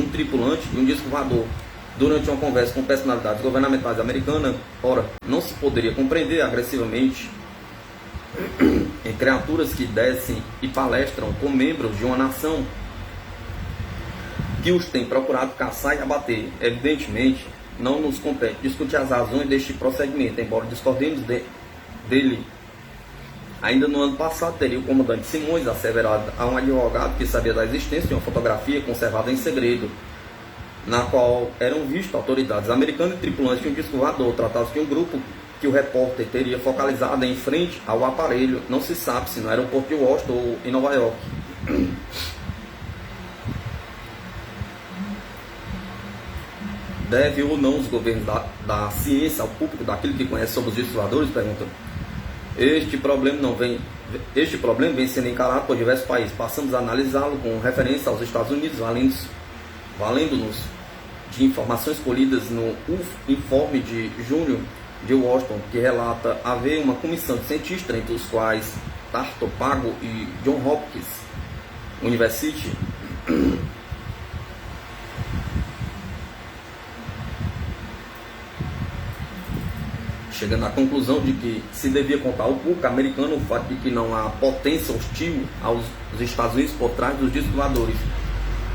tripulante de um disco voador durante uma conversa com personalidades governamentais americanas. Ora, não se poderia compreender agressivamente em criaturas que descem e palestram com membros de uma nação que os tem procurado caçar e abater. Evidentemente, não nos compete discutir as razões deste procedimento, embora discordemos dele. Ainda no ano passado, teria o comandante Simões asseverado a um advogado que sabia da existência de uma fotografia conservada em segredo, na qual eram vistas autoridades americanas e tripulantes de um disco voador. Tratados de um grupo que o repórter teria focalizado em frente ao aparelho. Não se sabe se no aeroporto de Washington ou em Nova York. Deve ou não os governos da ciência ao público daquilo que conhece sobre os discos voadores? Pergunta: este problema vem sendo encarado por diversos países. Passamos a analisá-lo com referência aos Estados Unidos, valendo-nos de informações colhidas no informe de junho de Washington, que relata haver uma comissão de cientistas, entre os quais Tarto Pago e John Hopkins University, chegando à conclusão de que se devia contar ao público americano o fato de que não há potência hostil aos Estados Unidos por trás dos discos voadores.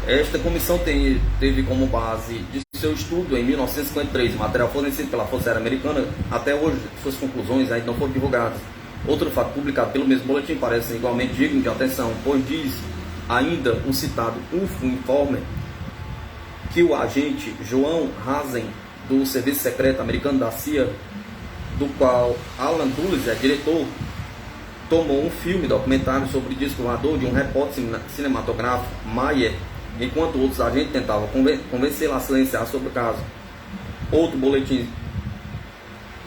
Esta comissão teve como base de seu estudo em 1953, material fornecido pela Força Aérea Americana. Até hoje, suas conclusões ainda não foram divulgadas. Outro fato publicado pelo mesmo boletim parece igualmente digno de atenção, pois diz ainda o citado UFO informe que o agente João Hazen, do Serviço Secreto Americano da CIA, do qual Alan Dulles é diretor, tomou um filme documentário sobre o disco voador de um repórter cinematográfico, Mayer, enquanto outros agentes tentavam convencê-lo a silenciar sobre o caso. Outro boletim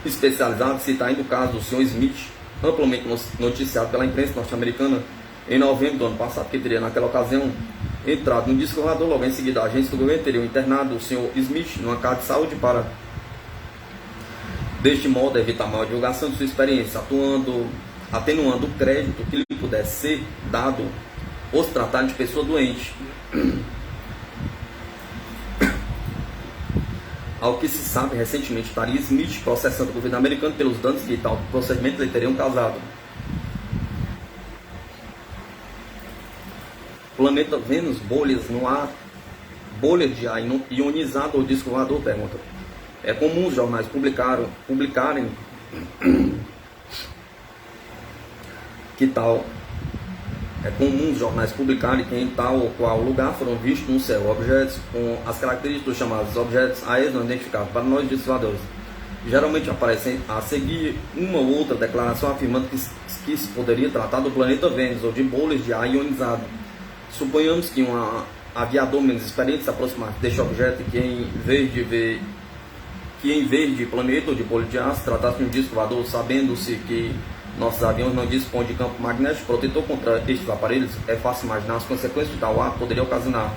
especializado cita ainda o caso do Sr. Smith, amplamente noticiado pela imprensa norte-americana em novembro do ano passado, que teria naquela ocasião entrado no disco voador. Logo em seguida, agentes do governo teriam internado o Sr. Smith numa casa de saúde para, deste modo, evitar maior divulgação de sua experiência, atenuando o crédito que lhe pudesse ser dado ou se tratar de pessoa doente. Ao que se sabe, recentemente estaria Smith processando o governo americano pelos danos que tal procedimento lhe teriam causado. Planeta Vênus, bolhas no ar, bolhas de ar ionizado ou disco voador, pergunta. É comum os jornais publicarem que em tal ou qual lugar foram vistos no céu objetos com as características dos chamados objetos aéreos não identificados para nós discos. Geralmente aparecem a seguir uma ou outra declaração afirmando que se poderia tratar do planeta Vênus ou de bolhas de ar ionizado. Suponhamos que um aviador menos experiente se aproximasse deste objeto e que em vez de planeta ou de bolha de ar se tratasse de um disco voador, sabendo-se que nossos aviões não dispõem de campo magnético protetor contra estes aparelhos, é fácil imaginar as consequências que tal ato poderia ocasionar.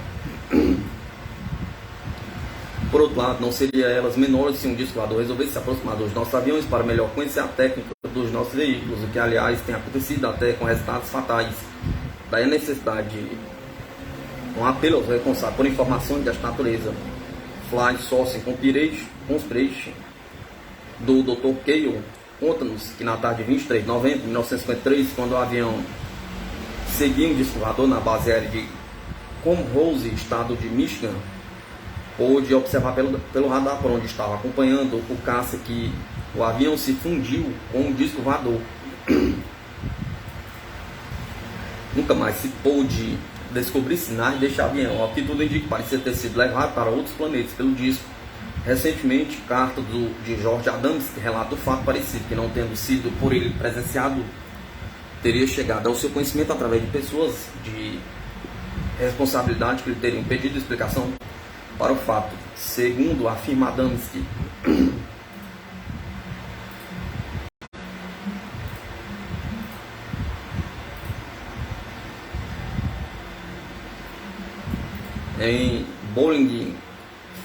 Por outro lado, não seria elas menores se um disco voador resolvesse se aproximar dos nossos aviões para melhor conhecer a técnica dos nossos veículos, o que aliás tem acontecido até com resultados fatais. Daí a necessidade de um apelo aos responsáveis por informações desta natureza. Fly Sourcing Conspiration, do Dr. Cale, conta-nos que na tarde de 23 de novembro de 1953, quando o avião seguia um disco voador na base aérea de Comrose, estado de Michigan, pôde observar pelo radar por onde estava acompanhando o caça que o avião se fundiu com um disco voador. Nunca mais se pôde descobrir sinais deste avião, ao que tudo indica, parecia ter sido levado para outros planetas pelo disco. Recentemente, carta de George Adams, que relata o fato parecido, que não tendo sido por ele presenciado, teria chegado ao seu conhecimento através de pessoas de responsabilidade que lhe teriam pedido explicação para o fato. Segundo afirma Adams, em Bowling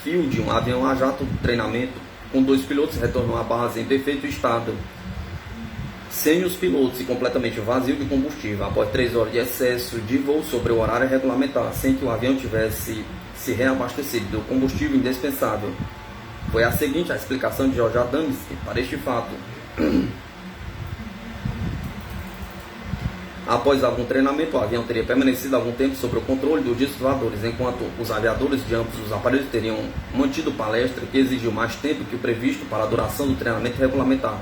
Field, um avião a jato de treinamento com 2 pilotos retornou à base em perfeito estado, sem os pilotos e completamente vazio de combustível, após 3 horas de excesso de voo sobre o horário regulamentar, sem que o avião tivesse se reabastecido do combustível indispensável. Foi a seguinte a explicação de George Adams para este fato. Após algum treinamento, o avião teria permanecido algum tempo sob o controle dos discos voadores, enquanto os aviadores de ambos os aparelhos teriam mantido palestra que exigiu mais tempo que o previsto para a duração do treinamento regulamentar.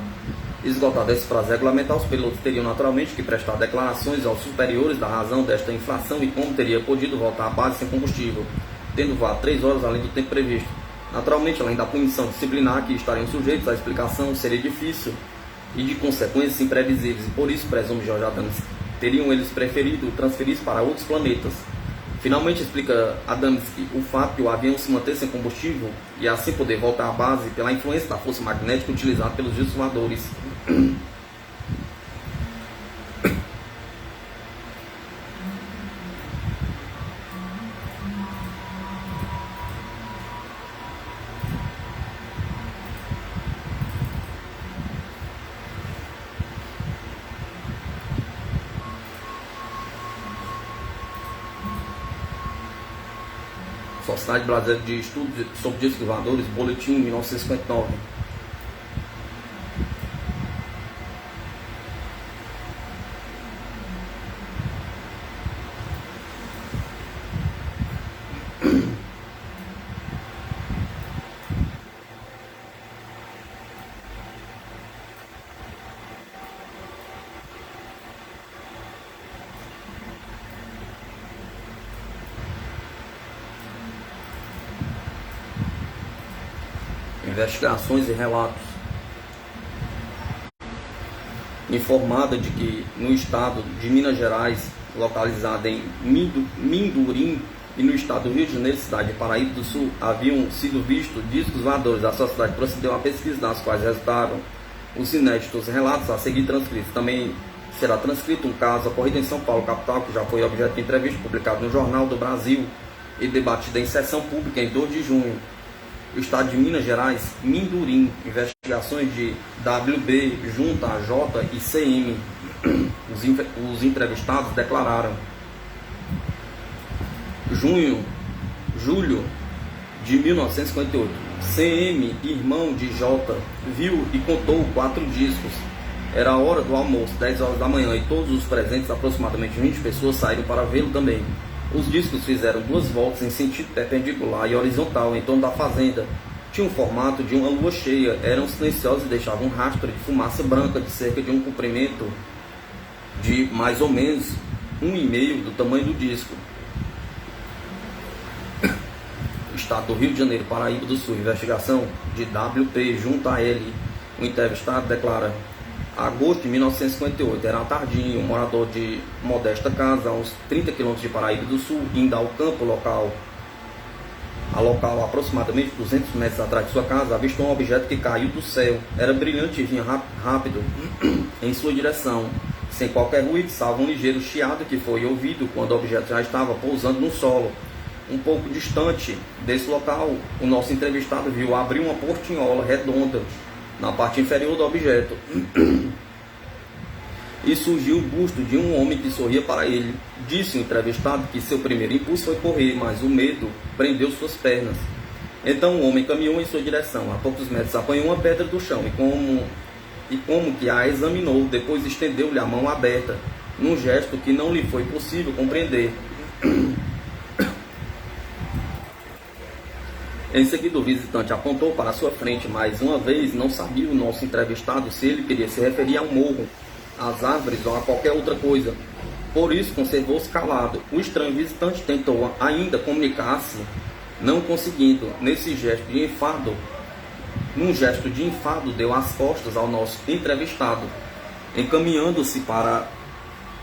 Esgotado esse prazo regulamentar, os pilotos teriam naturalmente que prestar declarações aos superiores da razão desta inflação e como teria podido voltar à base sem combustível, tendo voado 3 horas além do tempo previsto. Naturalmente, além da punição disciplinar que estariam sujeitos, a explicação seria difícil e de consequências imprevisíveis, e por isso, presume George Adams, teriam eles preferido transferir-se para outros planetas. Finalmente explica Adams que o fato de o avião se manter sem combustível e assim poder voltar à base pela influência da força magnética utilizada pelos discos voadores. Sociedade Brasileira de Estudos sobre Discos Voadores, Boletim 1959. Investigações e relatos. Informada de que no estado de Minas Gerais, localizado em Mindurim, e no estado do Rio de Janeiro, cidade de Paraíba do Sul, haviam sido vistos discos voadores. A sociedade procedeu a pesquisa, nas quais resultaram os inéditos relatos a seguir transcritos. Também será transcrito um caso ocorrido em São Paulo, capital, que já foi objeto de entrevista publicado no Jornal do Brasil e debatida em sessão pública em 2 de junho. O estado de Minas Gerais, Mindurim, investigações de WB, Junta, AJ e CM. Os entrevistados declararam: julho de 1958, CM, irmão de J, viu e contou 4 discos. Era a hora do almoço, 10 horas da manhã, e todos os presentes, aproximadamente 20 pessoas, saíram para vê-lo também. Os discos fizeram 2 voltas em sentido perpendicular e horizontal em torno da fazenda. Tinham o formato de uma lua cheia, eram silenciosos e deixavam um rastro de fumaça branca de cerca de um comprimento de mais ou menos 1,5 do tamanho do disco. Estado do Rio de Janeiro, Paraíba do Sul, investigação de WP, junta a ele. O entrevistado declara: agosto de 1958, era tardinho, um morador de modesta casa, a uns 30 km de Paraíba do Sul, indo ao campo local, aproximadamente 200 metros atrás de sua casa, avistou um objeto que caiu do céu. Era brilhante e vinha rápido em sua direção, sem qualquer ruído, salvo um ligeiro chiado que foi ouvido quando o objeto já estava pousando no solo. Um pouco distante desse local, o nosso entrevistado viu abrir uma portinhola redonda na parte inferior do objeto e surgiu o busto de um homem que sorria para ele. Disse o entrevistado que seu primeiro impulso foi correr, mas o medo prendeu suas pernas. Então o homem caminhou em sua direção. A poucos metros apanhou uma pedra do chão e como que a examinou, depois estendeu-lhe a mão aberta, num gesto que não lhe foi possível compreender. Em seguida, o visitante apontou para a sua frente. Mais uma vez, não sabia o nosso entrevistado se ele queria se referir ao morro, às árvores ou a qualquer outra coisa. Por isso, conservou-se calado. O estranho visitante tentou ainda comunicar-se, não conseguindo. Num gesto de enfado, deu as costas ao nosso entrevistado, encaminhando-se para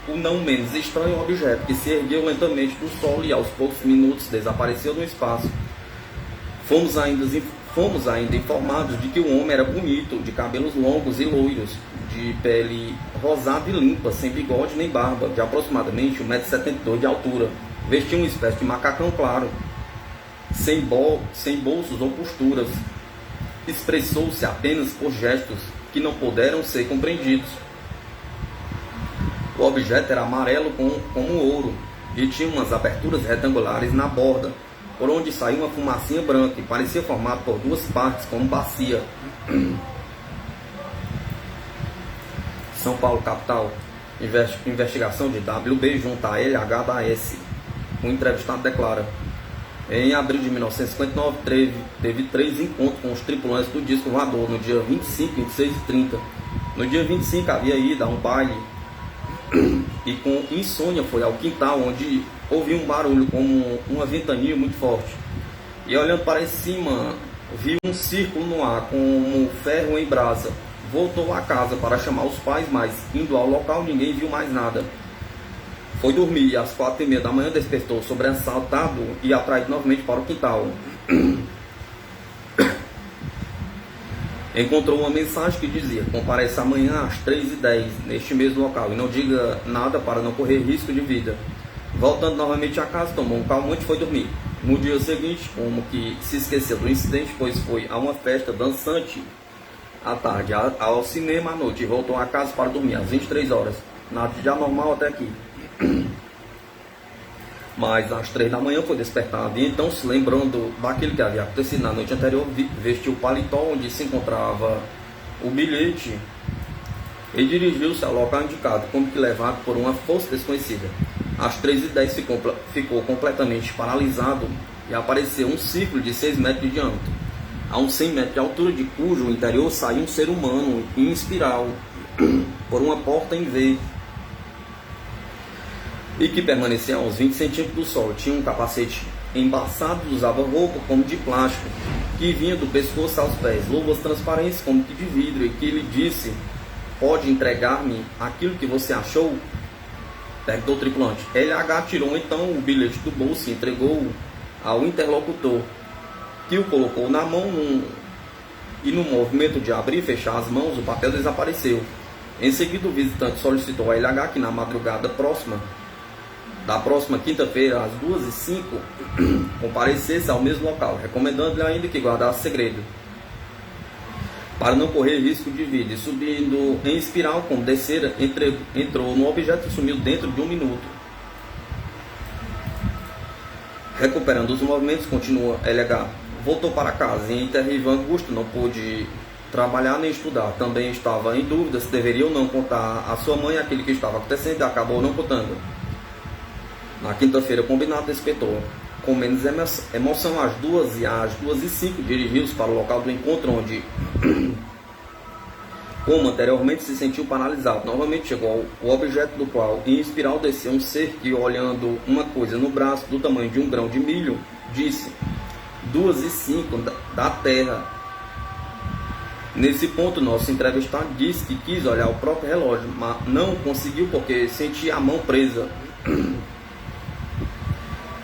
o não menos estranho objeto, que se ergueu lentamente do solo e, aos poucos minutos, desapareceu no espaço. Fomos ainda informados de que o homem era bonito, de cabelos longos e loiros, de pele rosada e limpa, sem bigode nem barba, de aproximadamente 1,72 m de altura. Vestia uma espécie de macacão claro, sem bolsos ou costuras. Expressou-se apenas por gestos que não puderam ser compreendidos. O objeto era amarelo como ouro e tinha umas aberturas retangulares na borda, por onde saiu uma fumacinha branca e parecia formado por 2 partes, como bacia. São Paulo, capital. Investigação de WB junta a LHS. O entrevistado declara: em abril de 1959, teve 3 encontros com os tripulantes do disco voador, no dia 25, 26 e 30. No dia 25 havia ido a um baile e com insônia foi ao quintal, onde ouviu um barulho como uma ventania muito forte. E olhando para cima, viu um círculo no ar com um ferro em brasa. Voltou à casa para chamar os pais, mas indo ao local ninguém viu mais nada. Foi dormir e às 4h30 da manhã despertou sobressaltado e atraído novamente para o quintal. Encontrou uma mensagem que dizia: compareça amanhã às 3h10 neste mesmo local e não diga nada para não correr risco de vida. Voltando novamente a casa, tomou um calmante e foi dormir. No dia seguinte, como que se esqueceu do incidente, pois foi a uma festa dançante à tarde, ao cinema à noite, e voltou a casa para dormir às 23 horas. Nada de anormal até aqui. Mas às 3 da manhã foi despertado e então, se lembrando daquilo que havia acontecido na noite anterior, vestiu o paletó onde se encontrava o bilhete e dirigiu-se ao local indicado, como que levado por uma força desconhecida. Às 3h10 ficou completamente paralisado e apareceu um círculo de 6 metros de diâmetro, a uns 100 metros de altura, de cujo interior saiu um ser humano em espiral por uma porta em V, e que permanecia a uns 20 centímetros do solo. Tinha um capacete embaçado, usava roupa como de plástico, que vinha do pescoço aos pés, luvas transparentes como que de vidro, e que lhe disse: pode entregar-me aquilo que você achou? Perguntou o tripulante. LH tirou então o bilhete do bolso e entregou ao interlocutor, que o colocou na mão e no movimento de abrir e fechar as mãos, o papel desapareceu. Em seguida, o visitante solicitou a LH que na madrugada da próxima quinta-feira, às 2h05, comparecesse ao mesmo local, recomendando-lhe ainda que guardasse segredo, para não correr risco de vida, e subindo em espiral como descera, entrou no objeto e sumiu dentro de 1 minuto. Recuperando os movimentos, continua LH. Voltou para casa e, em terrível angústia, não pôde trabalhar nem estudar. Também estava em dúvida se deveria ou não contar à sua mãe aquilo que estava acontecendo, e acabou não contando. Na quinta-feira, combinado, inspetor, com menos emoção, às 2h05, dirigiu-se para o local do encontro, onde, como anteriormente, se sentiu paralisado. Novamente chegou ao objeto do qual, em espiral, descia um ser que, olhando uma coisa no braço do tamanho de um grão de milho, disse: 2h05 da Terra. Nesse ponto, nosso entrevistado disse que quis olhar o próprio relógio, mas não conseguiu porque sentia a mão presa.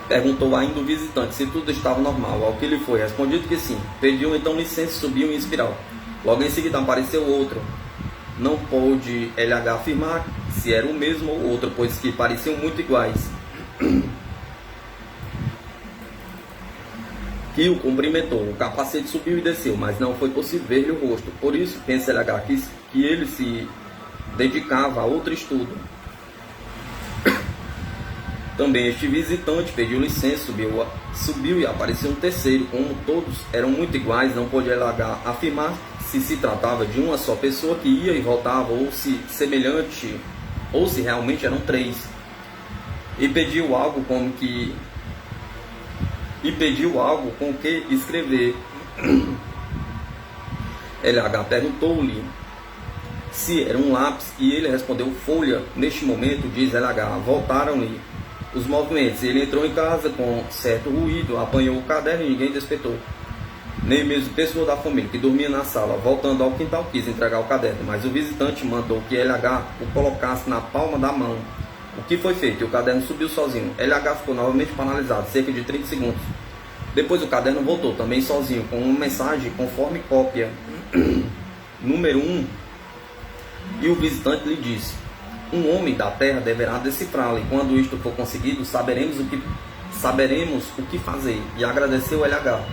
Perguntou ainda o visitante se tudo estava normal, ao que lhe foi respondido que sim. Pediu então licença e subiu em espiral. Logo em seguida apareceu outro. Não pôde LH afirmar se era o mesmo ou outro, pois que pareciam muito iguais. Que o cumprimentou. O capacete subiu e desceu, mas não foi possível ver-lhe o rosto. Por isso, pensa LH que ele se dedicava a outro estudo. Também este visitante pediu licença, subiu e apareceu um terceiro. Como todos eram muito iguais, não pôde LH afirmar se tratava de uma só pessoa que ia e voltava, ou se semelhante, ou se realmente eram 3. E pediu algo com que escrever. LH perguntou-lhe se era um lápis e ele respondeu: folha. Neste momento, diz LH, voltaram-lhe os movimentos. Ele entrou em casa com certo ruído, apanhou o caderno e ninguém despertou. Nem mesmo pessoa da família que dormia na sala. Voltando ao quintal, quis entregar o caderno, mas o visitante mandou que LH o colocasse na palma da mão. O que foi feito e o caderno subiu sozinho. LH ficou novamente paralisado, cerca de 30 segundos. Depois o caderno voltou, também sozinho, com uma mensagem conforme cópia. Número 1. E o visitante lhe disse: um homem da terra deverá decifrá-la, e quando isto for conseguido, saberemos o que fazer. E agradeceu o LH.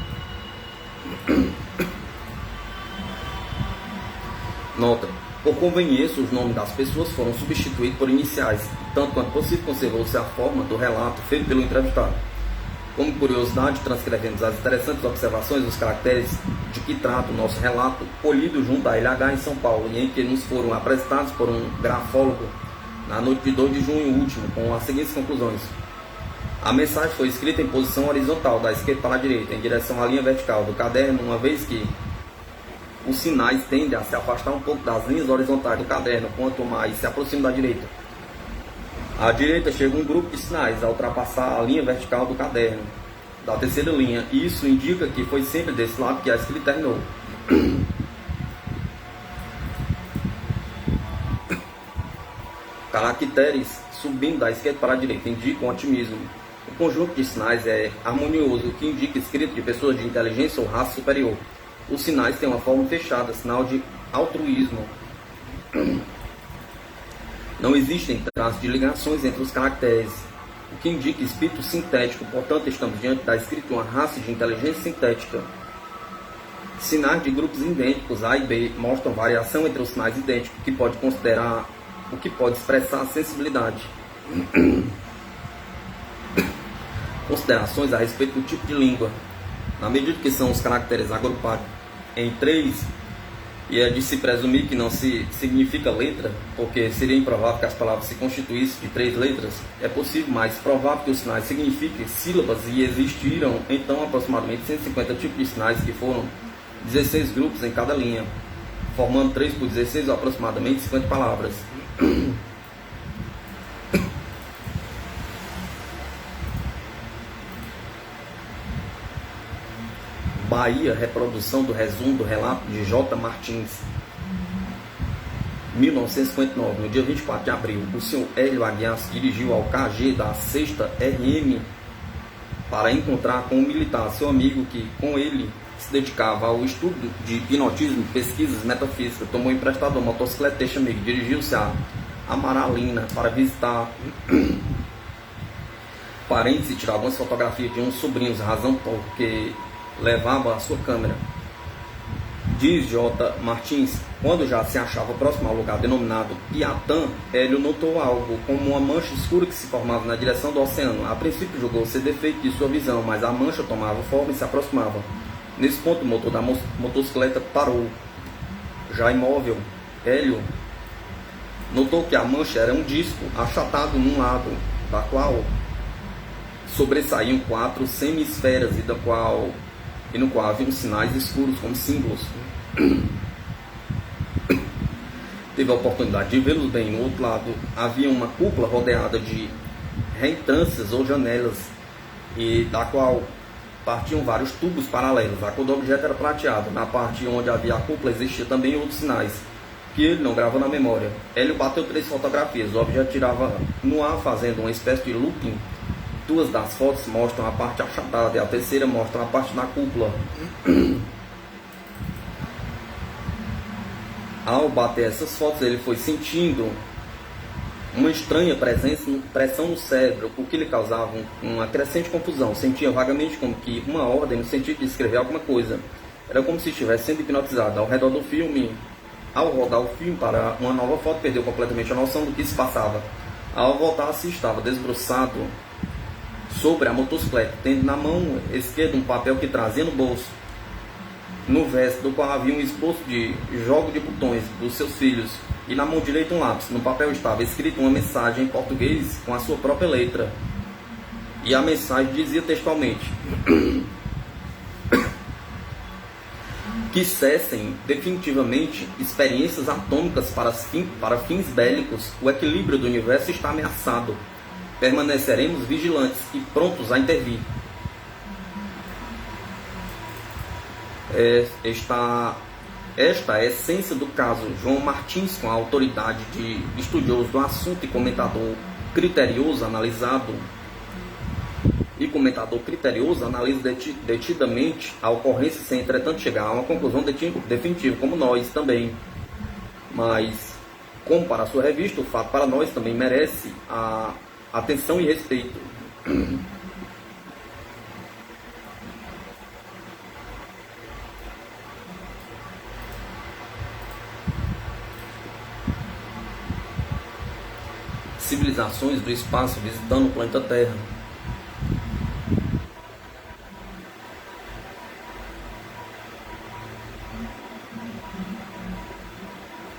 Nota: por conveniência, os nomes das pessoas foram substituídos por iniciais, tanto quanto possível conservou-se a forma do relato feito pelo entrevistado. Como curiosidade, transcrevemos as interessantes observações dos caracteres de que trata o nosso relato, colhido junto à LH em São Paulo, e em que nos foram apresentados por um grafólogo na noite de 2 de junho último, com as seguintes conclusões. A mensagem foi escrita em posição horizontal, da esquerda para a direita, em direção à linha vertical do caderno, uma vez que os sinais tendem a se afastar um pouco das linhas horizontais do caderno, quanto mais se aproxima da direita. À direita chega um grupo de sinais a ultrapassar a linha vertical do caderno, da terceira linha, e isso indica que foi sempre desse lado que a escrita terminou. Caracteres subindo da esquerda para a direita indicam otimismo. O conjunto de sinais é harmonioso, o que indica escrita de pessoas de inteligência ou raça superior. Os sinais têm uma forma fechada, sinal de altruísmo. Não existem traços de ligações entre os caracteres, o que indica espírito sintético. Portanto, estamos diante da escrita de uma raça de inteligência sintética. Sinais de grupos idênticos A e B mostram variação entre os sinais idênticos, o que pode expressar sensibilidade. Considerações a respeito do tipo de língua. Na medida que são os caracteres agrupados em 3 E é de se presumir que não se significa letra, porque seria improvável que as palavras se constituíssem de 3 letras. É possível, mas provável que os sinais signifiquem sílabas, e existiram então aproximadamente 150 tipos de sinais, que foram 16 grupos em cada linha, formando 3 por 16 ou aproximadamente 50 palavras. Bahia, reprodução do resumo do relato de J. Martins, 1959. No dia 24 de abril, o senhor Hélio Aguiar se dirigiu ao KG da 6ª RM para encontrar com um militar, seu amigo, que com ele se dedicava ao estudo de hipnotismo, pesquisas metafísicas. Tomou emprestado uma motocicleta deste amigo, dirigiu-se a Amaralina para visitar parentes e tirar algumas fotografias de uns sobrinhos, razão porque levava a sua câmera. Diz J. Martins, quando já se achava próximo ao lugar denominado Piatã, Hélio notou algo como uma mancha escura que se formava na direção do oceano. A princípio julgou ser defeito de sua visão, mas a mancha tomava forma e se aproximava. Nesse ponto o motor da motocicleta parou. Já imóvel, Hélio notou que a mancha era um disco achatado num lado, da qual sobressaíam 4 semi-esferas e no qual haviam sinais escuros como símbolos. Teve a oportunidade de vê-los bem. No outro lado havia uma cúpula rodeada de reentrâncias ou janelas, e da qual partiam vários tubos paralelos. A cor do objeto era prateada. Na parte onde havia a cúpula existia também outros sinais, que ele não gravou na memória. Hélio bateu 3 fotografias. O objeto girava no ar fazendo uma espécie de looping. 2 das fotos mostram a parte achatada e a terceira mostra a parte da cúpula. Ao bater essas fotos, ele foi sentindo uma estranha pressão no cérebro, o que lhe causava uma crescente confusão. Sentia vagamente como que uma ordem no sentido de escrever alguma coisa. Era como se estivesse sendo hipnotizado. Ao rodar o filme para uma nova foto, perdeu completamente a noção do que se passava. Ao voltar-se, estava desbruçado sobre a motocicleta, tendo na mão esquerda um papel que trazia no bolso, no verso do qual havia um esboço de jogo de botões dos seus filhos, e na mão direita um lápis. No papel estava escrita uma mensagem em português com a sua própria letra, e a mensagem dizia textualmente: que cessem definitivamente experiências atômicas para fins bélicos. O equilíbrio do universo está ameaçado. Permaneceremos vigilantes e prontos a intervir. Esta é a essência do caso. João Martins, com a autoridade de estudioso do assunto e comentador criterioso, analisa detidamente a ocorrência, sem entretanto chegar a uma conclusão definitiva, como nós também. Mas, como para a sua revista, o fato para nós também merece a atenção e respeito. Civilizações do espaço visitando o planeta Terra.